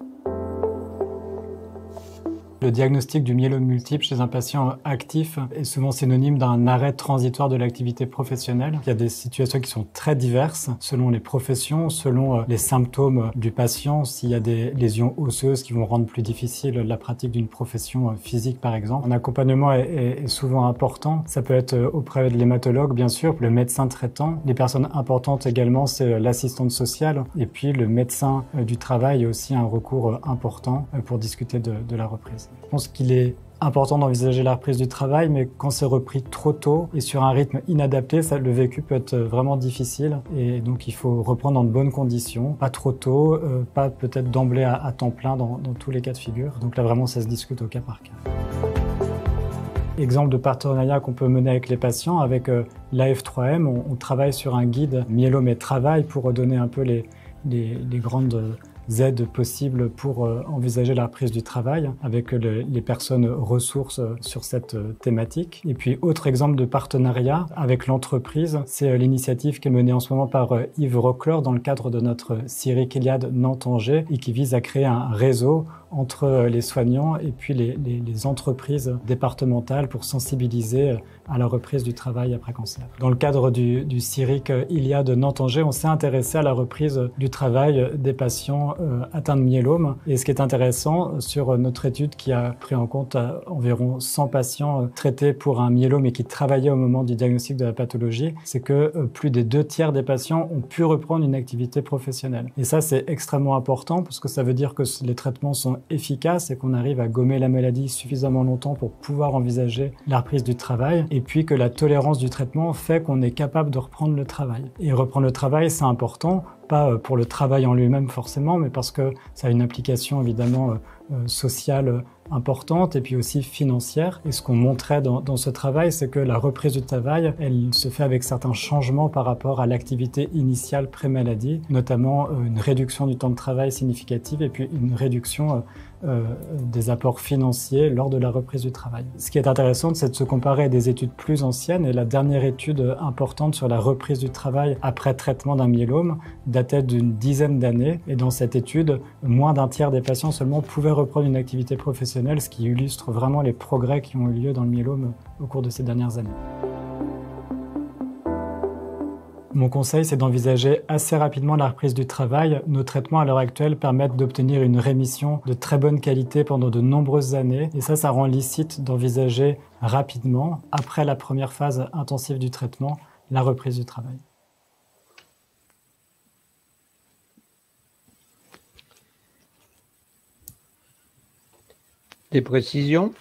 Le diagnostic du myélome multiple chez un patient actif est souvent synonyme d'un arrêt transitoire de l'activité professionnelle. Il y a des situations qui sont très diverses selon les professions, selon les symptômes du patient, s'il y a des lésions osseuses qui vont rendre plus difficile la pratique d'une profession physique par exemple. Un accompagnement est souvent important. Ça peut être auprès de l'hématologue bien sûr, le médecin traitant. Les personnes importantes également, c'est l'assistante sociale et puis le médecin du travail est aussi un recours important pour discuter de la reprise. Je pense qu'il est important d'envisager la reprise du travail, mais quand c'est repris trop tôt et sur un rythme inadapté, le vécu peut être vraiment difficile. Et donc il faut reprendre dans de bonnes conditions, pas trop tôt, pas peut-être d'emblée à temps plein dans tous les cas de figure. Donc là vraiment ça se discute au cas par cas. Exemple de partenariat qu'on peut mener avec les patients, avec l'AF3M, on travaille sur un guide myélome et travail pour donner un peu les grandes aides possibles pour envisager la reprise du travail avec les personnes ressources sur cette thématique. Et puis, autre exemple de partenariat avec l'entreprise, c'est l'initiative qui est menée en ce moment par Yves Roclor dans le cadre de notre Syrique Iliade Nantes-Angers et qui vise à créer un réseau entre les soignants et puis les entreprises départementales pour sensibiliser à la reprise du travail après cancer. Dans le cadre du Syrique Iliade Nantes-Angers, on s'est intéressé à la reprise du travail des patients atteints de myélome. Et ce qui est intéressant sur notre étude qui a pris en compte environ 100 patients traités pour un myélome et qui travaillaient au moment du diagnostic de la pathologie, c'est que plus des 2/3 des patients ont pu reprendre une activité professionnelle. Et ça, c'est extrêmement important parce que ça veut dire que les traitements sont efficaces et qu'on arrive à gommer la maladie suffisamment longtemps pour pouvoir envisager la reprise du travail et puis que la tolérance du traitement fait qu'on est capable de reprendre le travail. Et reprendre le travail, c'est important, pas pour le travail en lui-même forcément, mais parce que ça a une implication évidemment sociale importante et puis aussi financière. Et ce qu'on montrait dans ce travail, c'est que la reprise du travail, elle se fait avec certains changements par rapport à l'activité initiale pré-maladie, notamment une réduction du temps de travail significative et puis une réduction des apports financiers lors de la reprise du travail. Ce qui est intéressant, c'est de se comparer à des études plus anciennes et la dernière étude importante sur la reprise du travail après traitement d'un myélome datait d'une dizaine d'années et dans cette étude, moins d'un tiers des patients seulement pouvaient reprendre une activité professionnelle, ce qui illustre vraiment les progrès qui ont eu lieu dans le myélome au cours de ces dernières années. Mon conseil, c'est d'envisager assez rapidement la reprise du travail. Nos traitements à l'heure actuelle permettent d'obtenir une rémission de très bonne qualité pendant de nombreuses années. Et ça rend licite d'envisager rapidement, après la première phase intensive du traitement, la reprise du travail.
Des précisions ?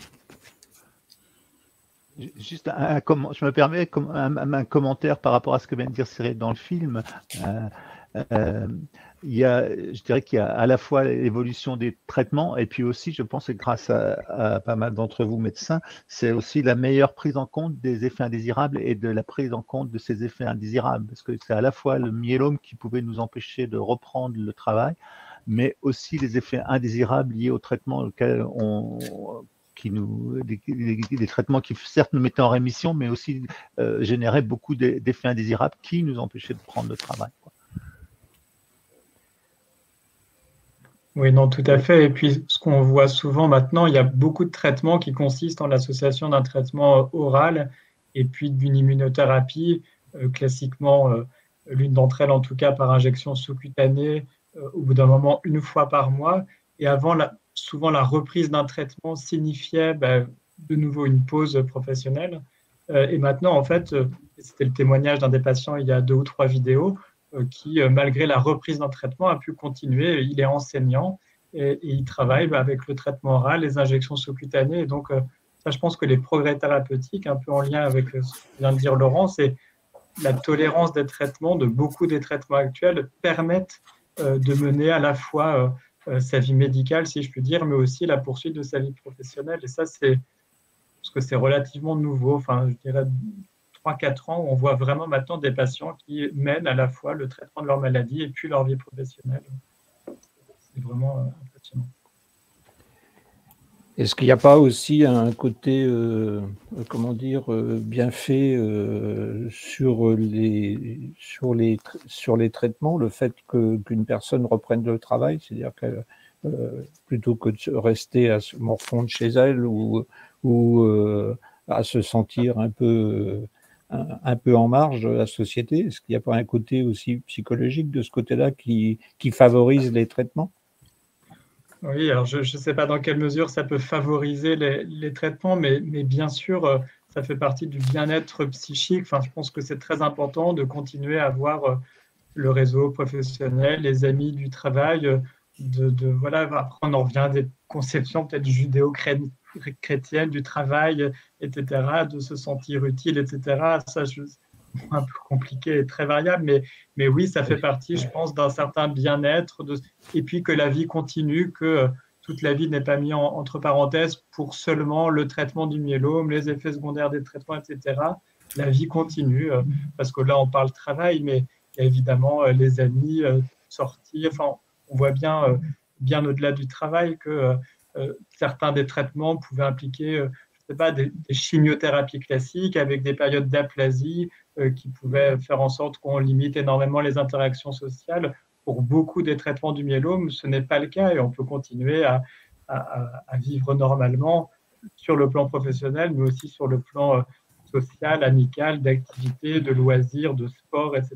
Juste je me permets un commentaire par rapport à ce que vient de dire Cyril dans le film. Je dirais qu'il y a à la fois l'évolution des traitements et puis aussi, je pense que grâce à pas mal d'entre vous médecins, c'est aussi la meilleure prise en compte des effets indésirables et de la prise en compte de ces effets indésirables. Parce que c'est à la fois le myélome qui pouvait nous empêcher de reprendre le travail, mais aussi les effets indésirables liés au traitement auquel des traitements qui certes nous mettaient en rémission, mais aussi généraient beaucoup d'effets indésirables qui nous empêchaient de prendre le travail, quoi.
Oui, non, tout à fait. Et puis, ce qu'on voit souvent maintenant, il y a beaucoup de traitements qui consistent en l'association d'un traitement oral et puis d'une immunothérapie, classiquement, l'une d'entre elles, en tout cas, par injection sous-cutanée, au bout d'un moment, 1 fois par mois. Et avant, souvent, la reprise d'un traitement signifiait de nouveau une pause professionnelle. Et maintenant, en fait, c'était le témoignage d'un des patients il y a 2 ou 3 vidéos, qui, malgré la reprise d'un traitement, a pu continuer. Il est enseignant et il travaille avec le traitement oral, les injections sous-cutanées. Et donc, ça, je pense que les progrès thérapeutiques, un peu en lien avec ce que vient de dire Laurent, c'est la tolérance des traitements, de beaucoup des traitements actuels, permettent de mener à la fois sa vie médicale, si je puis dire, mais aussi la poursuite de sa vie professionnelle. Et ça, parce que c'est relativement nouveau. Enfin, je dirais 3-4 ans, où on voit vraiment maintenant des patients qui mènent à la fois le traitement de leur maladie et puis leur vie professionnelle. C'est vraiment impressionnant.
Est-ce qu'il n'y a pas aussi un côté, comment dire, bienfait sur les traitements, le fait qu'une personne reprenne le travail, c'est-à-dire que plutôt que de rester à se morfondre chez elle ou à se sentir un peu en marge de la société, est-ce qu'il n'y a pas un côté aussi psychologique de ce côté-là qui favorise les traitements?
Oui, alors je ne sais pas dans quelle mesure ça peut favoriser les traitements, mais bien sûr, ça fait partie du bien-être psychique. Enfin, je pense que c'est très important de continuer à avoir le réseau professionnel, les amis du travail, voilà. Après, on en revient à des conceptions peut-être judéo-chrétiennes du travail, etc., de se sentir utile, etc. Ça, c'est un peu compliqué et très variable, mais oui, ça fait partie, je pense, d'un certain bien-être, et puis que la vie continue, que toute la vie n'est pas mise entre parenthèses pour seulement le traitement du myélome, les effets secondaires des traitements, etc. La vie continue, parce que là, on parle travail, mais il y a évidemment les amis, sortir, enfin, on voit bien au-delà du travail que certains des traitements pouvaient impliquer je sais pas, des chimiothérapies classiques avec des périodes d'aplasie qui pouvaient faire en sorte qu'on limite énormément les interactions sociales. Pour beaucoup des traitements du myélome, ce n'est pas le cas et on peut continuer à vivre normalement sur le plan professionnel, mais aussi sur le plan social, amical, d'activité, de loisirs, de sport, etc.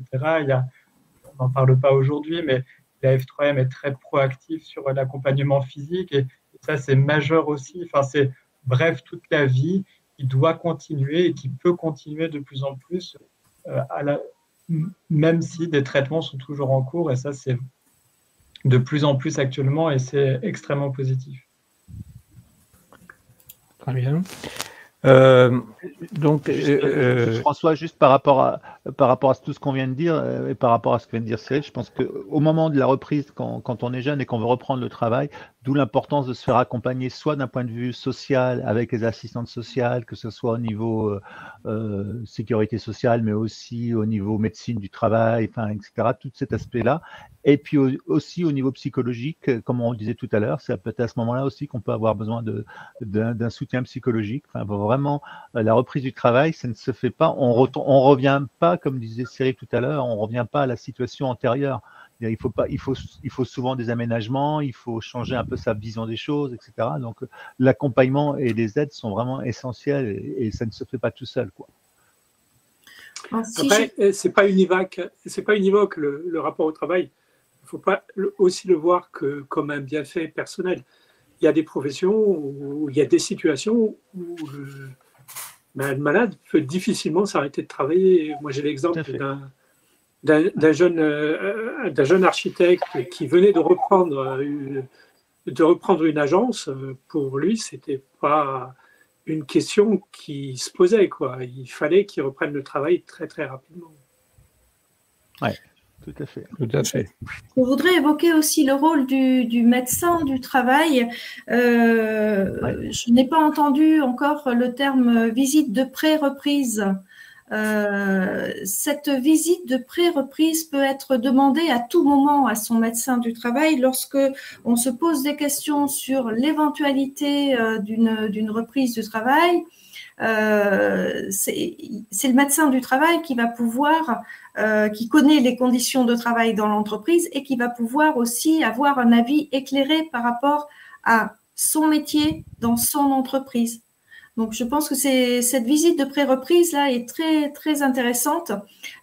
On n'en parle pas aujourd'hui, mais la F3M est très proactive sur l'accompagnement physique et ça, c'est majeur aussi. Enfin, c'est bref, toute la vie qui doit continuer et qui peut continuer de plus en plus, même si des traitements sont toujours en cours. Et ça, c'est de plus en plus actuellement et c'est extrêmement positif.
Très bien. Donc,
François, juste par rapport à tout ce qu'on vient de dire et par rapport à ce que vient de dire Cyril, je pense qu'au moment de la reprise, quand on est jeune et qu'on veut reprendre le travail, d'où l'importance de se faire accompagner soit d'un point de vue social avec les assistantes sociales, que ce soit au niveau sécurité sociale, mais aussi au niveau médecine du travail, enfin, etc., tout cet aspect-là. Et puis aussi au niveau psychologique, comme on le disait tout à l'heure, c'est peut-être à ce moment-là aussi qu'on peut avoir besoin d'un soutien psychologique. Enfin, vraiment, la reprise du travail, ça ne se fait pas. On revient pas, comme disait Cyril tout à l'heure, on revient pas à la situation antérieure. Il faut souvent des aménagements, il faut changer un peu sa vision des choses, etc. Donc, l'accompagnement et les aides sont vraiment essentiels et ça ne se fait pas tout seul, quoi.
Après, c'est pas univoque le rapport au travail. Il faut pas aussi le voir comme un bienfait personnel. Il y a des professions où il y a des situations où le malade peut difficilement s'arrêter de travailler. Moi, j'ai l'exemple d'un jeune architecte qui venait de reprendre une agence. Pour lui, c'était pas une question qui se posait, quoi. Il fallait qu'il reprenne le travail très très rapidement.
Ouais. Tout à fait.
Tout à fait.
Je voudrais évoquer aussi le rôle du médecin du travail. Je n'ai pas entendu encore le terme visite de pré-reprise. cette visite de pré-reprise peut être demandée à tout moment à son médecin du travail lorsque on se pose des questions sur l'éventualité d'une reprise du travail. C'est le médecin du travail qui va pouvoir, qui connaît les conditions de travail dans l'entreprise et qui va pouvoir aussi avoir un avis éclairé par rapport à son métier dans son entreprise. Donc, je pense que cette visite de pré-reprise là est très très intéressante.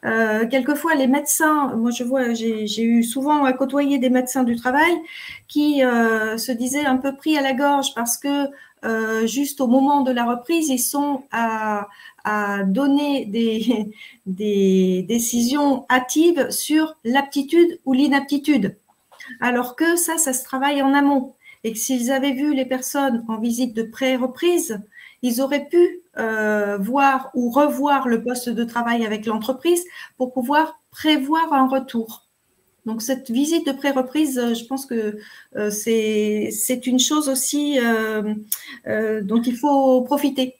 Quelquefois, les médecins, moi je vois, j'ai eu souvent à côtoyer des médecins du travail qui se disaient un peu pris à la gorge parce que juste au moment de la reprise, ils sont à donner des décisions hâtives sur l'aptitude ou l'inaptitude, alors que ça se travaille en amont. Et que s'ils avaient vu les personnes en visite de pré-reprise, ils auraient pu voir ou revoir le poste de travail avec l'entreprise pour pouvoir prévoir un retour. Donc, cette visite de pré-reprise, je pense que c'est une chose aussi dont il faut profiter.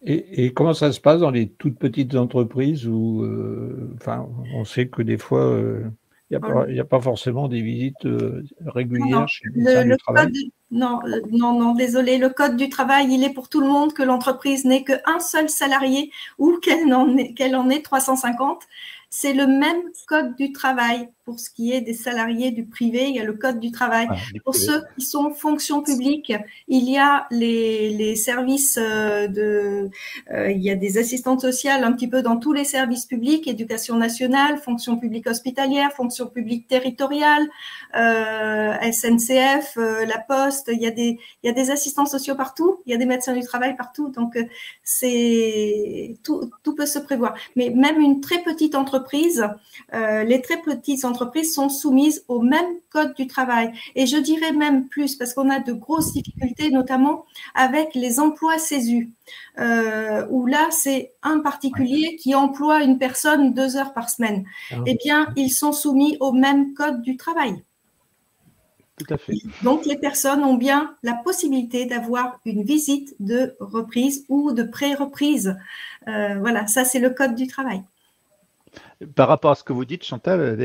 Et comment ça se passe dans les toutes petites entreprises où enfin, on sait que des fois, il n'y a pas forcément des visites régulières chez le médecin du travail?
Non, désolé. Le code du travail, il est pour tout le monde, que l'entreprise n'ait qu'un seul salarié ou qu'elle en ait 350. C'est le même code du travail. Pour ce qui est des salariés du privé, il y a le code du travail. Pour ceux qui sont fonction publique, il y a les services il y a des assistantes sociales un petit peu dans tous les services publics, éducation nationale, fonction publique hospitalière, fonction publique territoriale, SNCF, la Poste, il y a des assistants sociaux partout, il y a des médecins du travail partout, donc tout peut se prévoir. Mais même une très petite entreprise, les très petites entreprises sont soumises au même code du travail. Et je dirais même plus, parce qu'on a de grosses difficultés, notamment avec les emplois CESU, où là, c'est un particulier qui emploie une personne 2 heures par semaine. Eh bien, ils sont soumis au même code du travail.
Tout à fait.
Donc, les personnes ont bien la possibilité d'avoir une visite de reprise ou de pré-reprise. Voilà, ça, c'est le code du travail.
Par rapport à ce que vous dites, Chantal,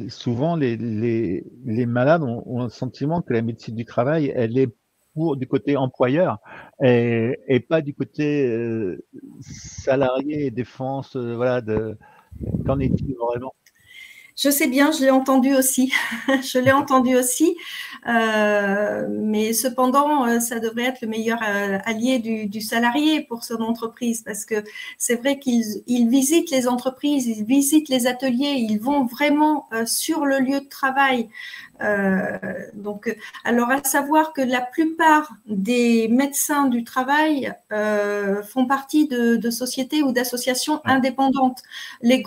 souvent les malades ont le sentiment que la médecine du travail, elle est du côté employeur et pas du côté salarié et défense. Voilà, qu'en est-il vraiment?
Je sais bien, je l'ai entendu aussi. Je l'ai entendu aussi. Mais cependant, ça devrait être le meilleur allié du salarié pour son entreprise, parce que c'est vrai qu'ils visitent les entreprises, ils visitent les ateliers, ils vont vraiment sur le lieu de travail. Donc, alors à savoir que la plupart des médecins du travail font partie de sociétés ou d'associations indépendantes. Les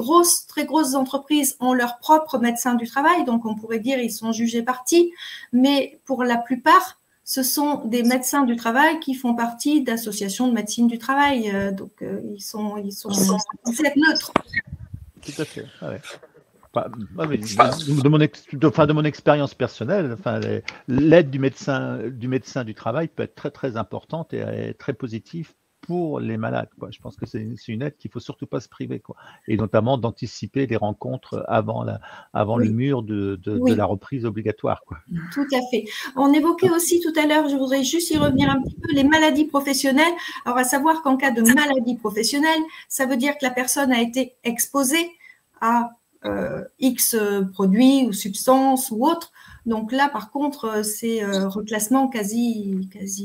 très grosses entreprises ont leur propre médecin du travail, donc on pourrait dire ils sont jugés partis, mais pour la plupart, ce sont des médecins du travail qui font partie d'associations de médecine du travail, donc ils sont neutres.
Tout à fait. Ouais. De mon expérience personnelle, l'aide du médecin du travail peut être très très importante et très positive pour les malades, quoi. Je pense que c'est une aide qu'il faut surtout pas se priver, quoi. Et notamment d'anticiper les rencontres avant le mur de la reprise obligatoire, quoi.
Tout à fait. On évoquait aussi tout à l'heure, je voudrais juste y revenir un petit peu, les maladies professionnelles. Alors à savoir qu'en cas de maladie professionnelle, ça veut dire que la personne a été exposée à X produits ou substances ou autres. Donc là, par contre, c'est reclassement quasi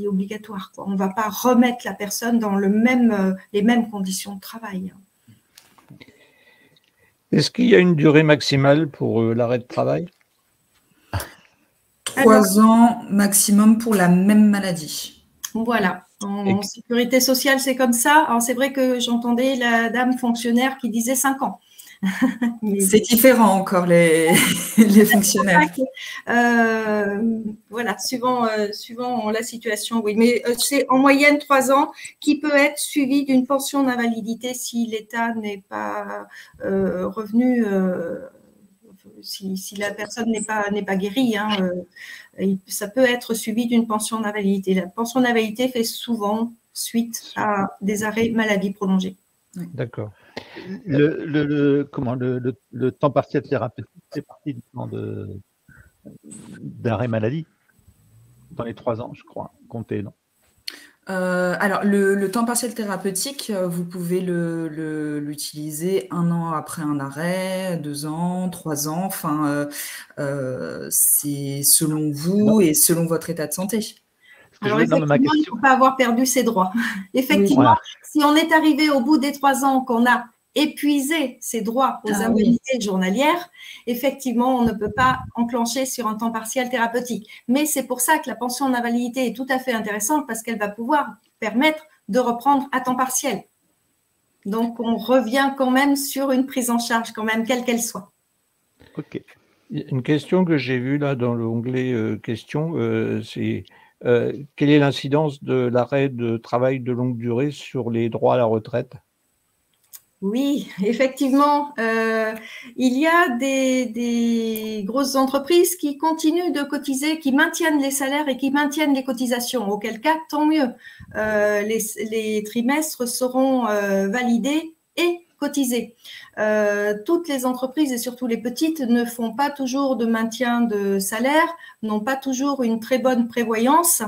obligatoire, quoi. On ne va pas remettre la personne dans les mêmes conditions de travail.
Est-ce qu'il y a une durée maximale pour l'arrêt de travail?
3 ans maximum pour la même maladie.
Voilà. En sécurité sociale, c'est comme ça. Alors, c'est vrai que j'entendais la dame fonctionnaire qui disait 5 ans.
C'est différent encore les fonctionnaires.
Voilà, suivant la situation, oui. Mais c'est en moyenne 3 ans qui peut être suivi d'une pension d'invalidité si l'État n'est pas revenu, si la personne n'est pas guérie. Ça peut être suivi d'une pension d'invalidité. La pension d'invalidité fait souvent suite à des arrêts maladie prolongés.
D'accord.
Le temps partiel thérapeutique fait partie du plan d'arrêt maladie dans les 3 ans, je crois, compté, non?
Alors, le temps partiel thérapeutique, vous pouvez l'utiliser 1 an après un arrêt, 2 ans, 3 ans, enfin, c'est selon vous et selon votre état de santé.
Alors effectivement, il ne faut pas avoir perdu ses droits. Effectivement,
Voilà.
si on est arrivé au bout des 3 ans qu'on a épuisé ses droits aux indemnités journalières, effectivement, on ne peut pas enclencher sur un temps partiel thérapeutique. Mais c'est pour ça que la pension d'invalidité est tout à fait intéressante parce qu'elle va pouvoir permettre de reprendre à temps partiel. Donc, on revient quand même sur une prise en charge, quand même, quelle qu'elle soit.
Ok.
Une question que j'ai vue là dans l'onglet questions, c'est quelle est l'incidence de l'arrêt de travail de longue durée sur les droits à la retraite?
Oui, effectivement, il y a des grosses entreprises qui continuent de cotiser, qui maintiennent les salaires et qui maintiennent les cotisations. Auquel cas, tant mieux. Les trimestres seront validés et cotisés. Toutes les entreprises et surtout les petites ne font pas toujours de maintien de salaire, n'ont pas toujours une très bonne prévoyance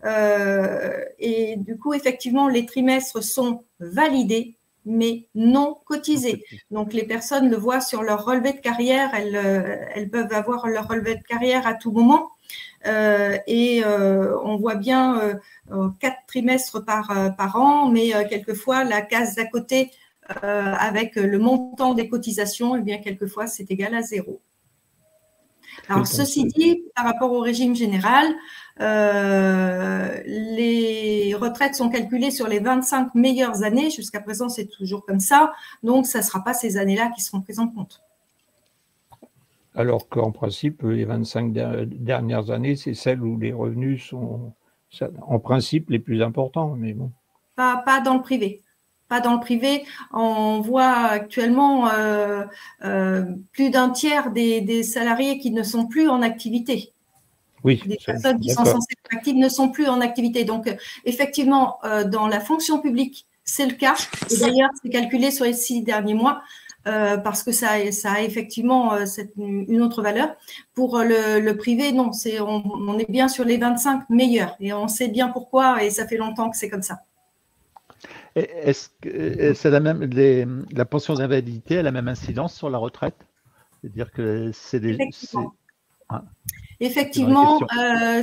et du coup, effectivement, les trimestres sont validés mais non cotisés. Donc, les personnes le voient sur leur relevé de carrière, elles peuvent avoir leur relevé de carrière à tout moment. On voit bien 4 trimestres par an, mais quelquefois, la case d'à côté avec le montant des cotisations, eh bien, quelquefois, c'est égal à 0. Alors, ceci dit, par rapport au régime général, les retraites sont calculées sur les 25 meilleures années. Jusqu'à présent, c'est toujours comme ça. Donc, ça ne sera pas ces années-là qui seront prises en compte.
Alors qu'en principe, les 25 dernières années, c'est celles où les revenus sont, en principe, les plus importants. Mais bon.
Pas dans le privé. Pas dans le privé. On voit actuellement plus d'un tiers des salariés qui ne sont plus en activité.
Oui,
des personnes qui sont censées être actives ne sont plus en activité. Donc, effectivement, dans la fonction publique, c'est le cas. Et d'ailleurs, c'est calculé sur les 6 derniers mois parce que ça a effectivement une autre valeur. Pour le privé, non, on est bien sur les 25 meilleurs. Et on sait bien pourquoi et ça fait longtemps que c'est comme ça.
Est-ce que la pension d'invalidité a la même incidence sur la retraite? C'est-à-dire que c'est des...
Effectivement,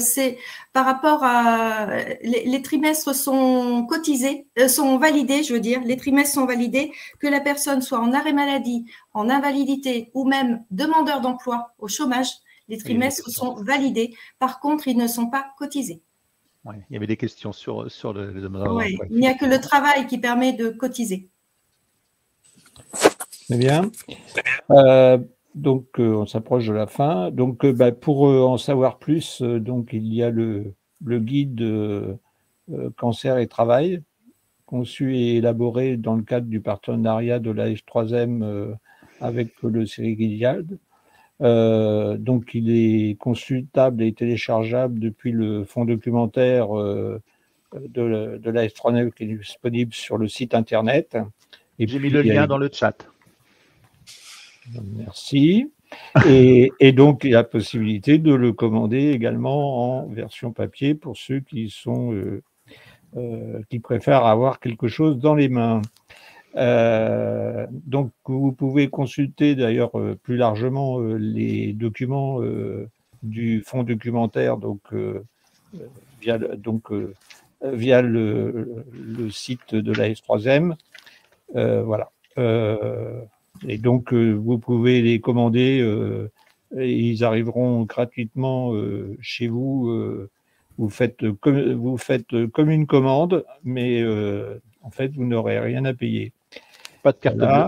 c'est par rapport à les trimestres sont cotisés, sont validés, je veux dire, les trimestres sont validés, que la personne soit en arrêt maladie, en invalidité ou même demandeur d'emploi au chômage, les trimestres sont validés. Par contre, ils ne sont pas cotisés.
Ouais, il y avait des questions sur le demandeur d'emploi.
Il n'y a que le travail qui permet de cotiser.
Très bien. Donc, on s'approche de la fin. Donc, pour en savoir plus, donc, il y a le guide cancer et travail, conçu et élaboré dans le cadre du partenariat de la F3M avec le CERIGIAD. Donc, il est consultable et téléchargeable depuis le fonds documentaire de la F3M qui est disponible sur le site internet.
J'ai mis le lien dans le chat.
Merci. Et donc, il y a la possibilité de le commander également en version papier pour ceux qui préfèrent avoir quelque chose dans les mains. Donc, vous pouvez consulter d'ailleurs plus largement les documents du fonds documentaire via le site de la F3M. Voilà. Et donc, vous pouvez les commander et ils arriveront gratuitement chez vous. Vous faites comme une commande, mais en fait, vous n'aurez rien à payer.
Pas de carte bleue.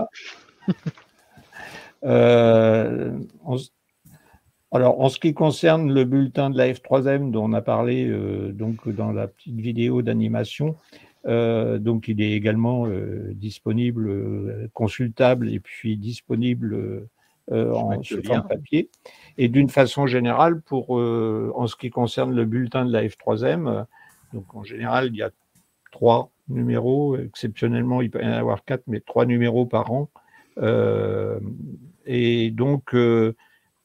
Alors, en ce qui concerne le bulletin de la F3M dont on a parlé donc dans la petite vidéo d'animation, donc il est également disponible, consultable et puis disponible sous forme papier. Et d'une façon générale, en ce qui concerne le bulletin de la F3M, donc en général il y a 3 numéros. Exceptionnellement, il peut y en avoir 4, mais 3 numéros par an. Et donc,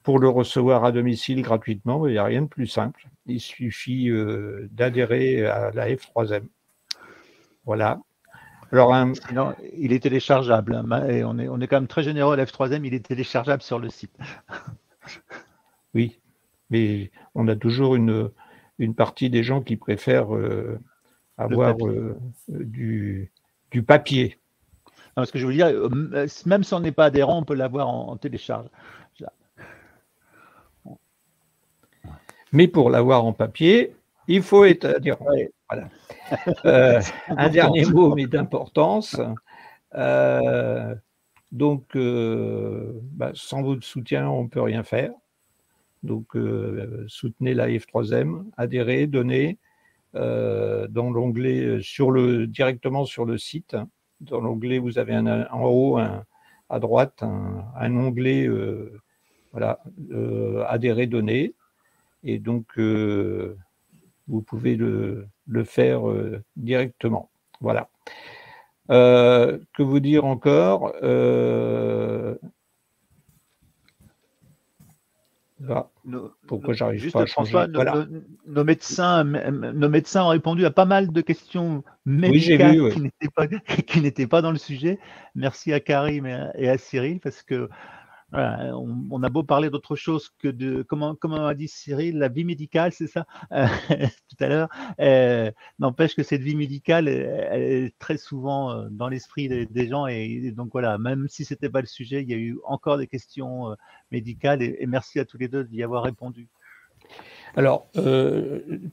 pour le recevoir à domicile gratuitement, il n'y a rien de plus simple. Il suffit d'adhérer à la F3M. Voilà. Alors,
sinon, il est téléchargeable. Hein, et on est quand même très généreux à la F3M, il est téléchargeable sur le site.
Oui, mais on a toujours une partie des gens qui préfèrent avoir du papier.
Non, ce que je veux dire, même si on n'est pas adhérent, on peut l'avoir en télécharge.
Mais pour l'avoir en papier, il faut être adhérent. Voilà. Un dernier mot, mais d'importance. Donc, sans votre soutien, on ne peut rien faire. Donc, soutenez la F3M, adhérez, donnez dans l'onglet directement sur le site. Dans l'onglet, vous avez en haut, à droite, un onglet voilà, adhérer, donner. Et donc, vous pouvez le faire directement. Voilà. Que vous dire encore pourquoi j'arrive
juste
pas à changer.
François,
Voilà.
nos médecins ont répondu à pas mal de questions médicales qui n'étaient pas dans le sujet. Merci à Karim et à Cyril, parce que voilà, on a beau parler d'autre chose que de, comment a dit Cyril, la vie médicale, c'est ça, tout à l'heure, n'empêche que cette vie médicale, elle est très souvent dans l'esprit des gens, et donc voilà, même si c'était pas le sujet, il y a eu encore des questions médicales, et merci à tous les deux d'y avoir répondu.
Alors,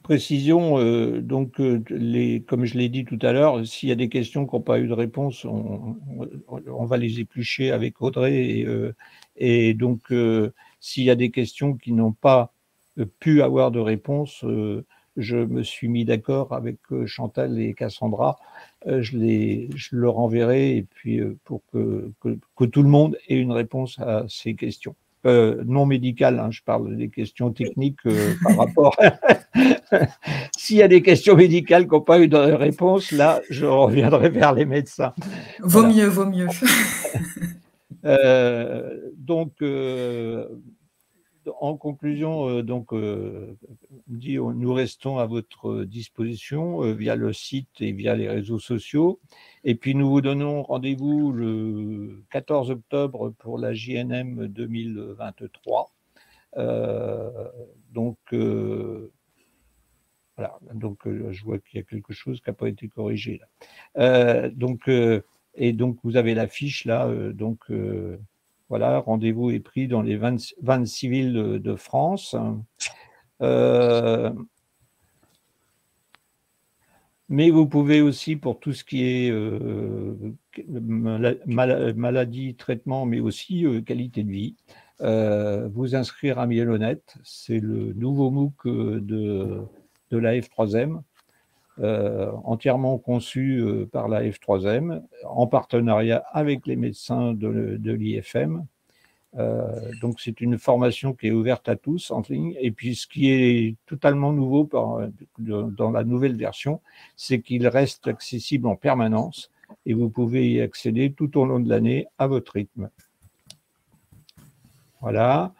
précision, donc, comme je l'ai dit tout à l'heure, s'il y a des questions qui n'ont pas eu de réponse, on va les éplucher avec Audrey. Et donc, s'il y a des questions qui n'ont pas pu avoir de réponse, je me suis mis d'accord avec Chantal et Cassandra. Je leur enverrai, et puis pour que tout le monde ait une réponse à ces questions. Non médicales, hein, je parle des questions techniques par rapport. S'il y a des questions médicales qui n'ont pas eu de réponse, là, je reviendrai vers les médecins.
Vaut mieux.
Donc, en conclusion, nous restons à votre disposition via le site et via les réseaux sociaux. Et puis, nous vous donnons rendez-vous le 14 octobre pour la JNM 2023. Voilà. Donc, je vois qu'il y a quelque chose qui n'a pas été corrigé là. Et donc, vous avez l'affiche là. Voilà, rendez-vous est pris dans les 26 villes de France. Mais vous pouvez aussi, pour tout ce qui est maladie, traitement, mais aussi qualité de vie, vous inscrire à Mielonet. C'est le nouveau MOOC de la F3M, entièrement conçu par la F3M, en partenariat avec les médecins de l'IFM. Donc c'est une formation qui est ouverte à tous en ligne, et puis ce qui est totalement nouveau dans la nouvelle version, c'est qu'il reste accessible en permanence et vous pouvez y accéder tout au long de l'année à votre rythme. Voilà.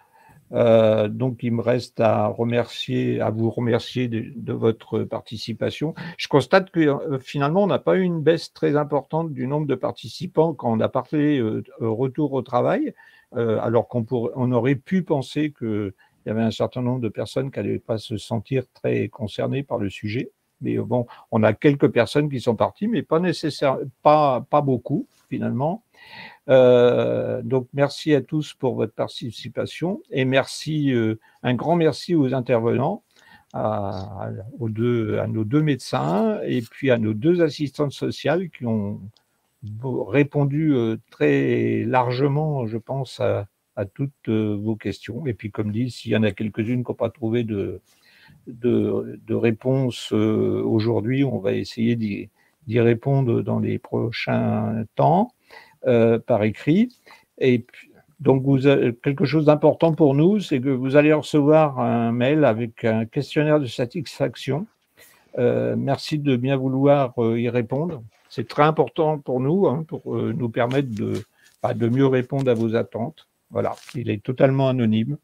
Donc il me reste à vous remercier de votre participation. Je constate que finalement on n'a pas eu une baisse très importante du nombre de participants quand on a parlé retour au travail, alors qu'on aurait pu penser qu'il y avait un certain nombre de personnes qui n'allaient pas se sentir très concernées par le sujet. Mais bon, on a quelques personnes qui sont parties, mais pas beaucoup finalement. Donc merci à tous pour votre participation, et merci, un grand merci aux intervenants, à nos deux médecins et puis à nos deux assistantes sociales qui ont répondu très largement, je pense, à toutes vos questions. Et puis comme dit, s'il y en a quelques-unes qui n'ont pas trouvé de réponse aujourd'hui, on va essayer d'y répondre dans les prochains temps. Par écrit. Et puis, donc, quelque chose d'important pour nous, c'est que vous allez recevoir un mail avec un questionnaire de satisfaction Merci de bien vouloir y répondre. C'est très important pour nous, hein, pour nous permettre de mieux répondre à vos attentes. Voilà, il est totalement anonyme.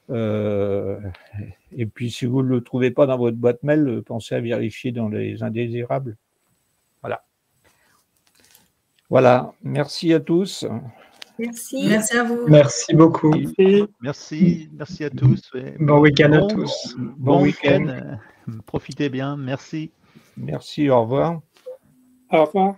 Et puis, si vous ne le trouvez pas dans votre boîte mail, pensez à vérifier dans les indésirables. Voilà. Voilà, merci à tous.
Merci.
Merci à vous.
Merci beaucoup.
Merci à tous.
Bon week-end à tous.
Bon week-end. Profitez bien. Merci.
Merci, au revoir.
Au revoir.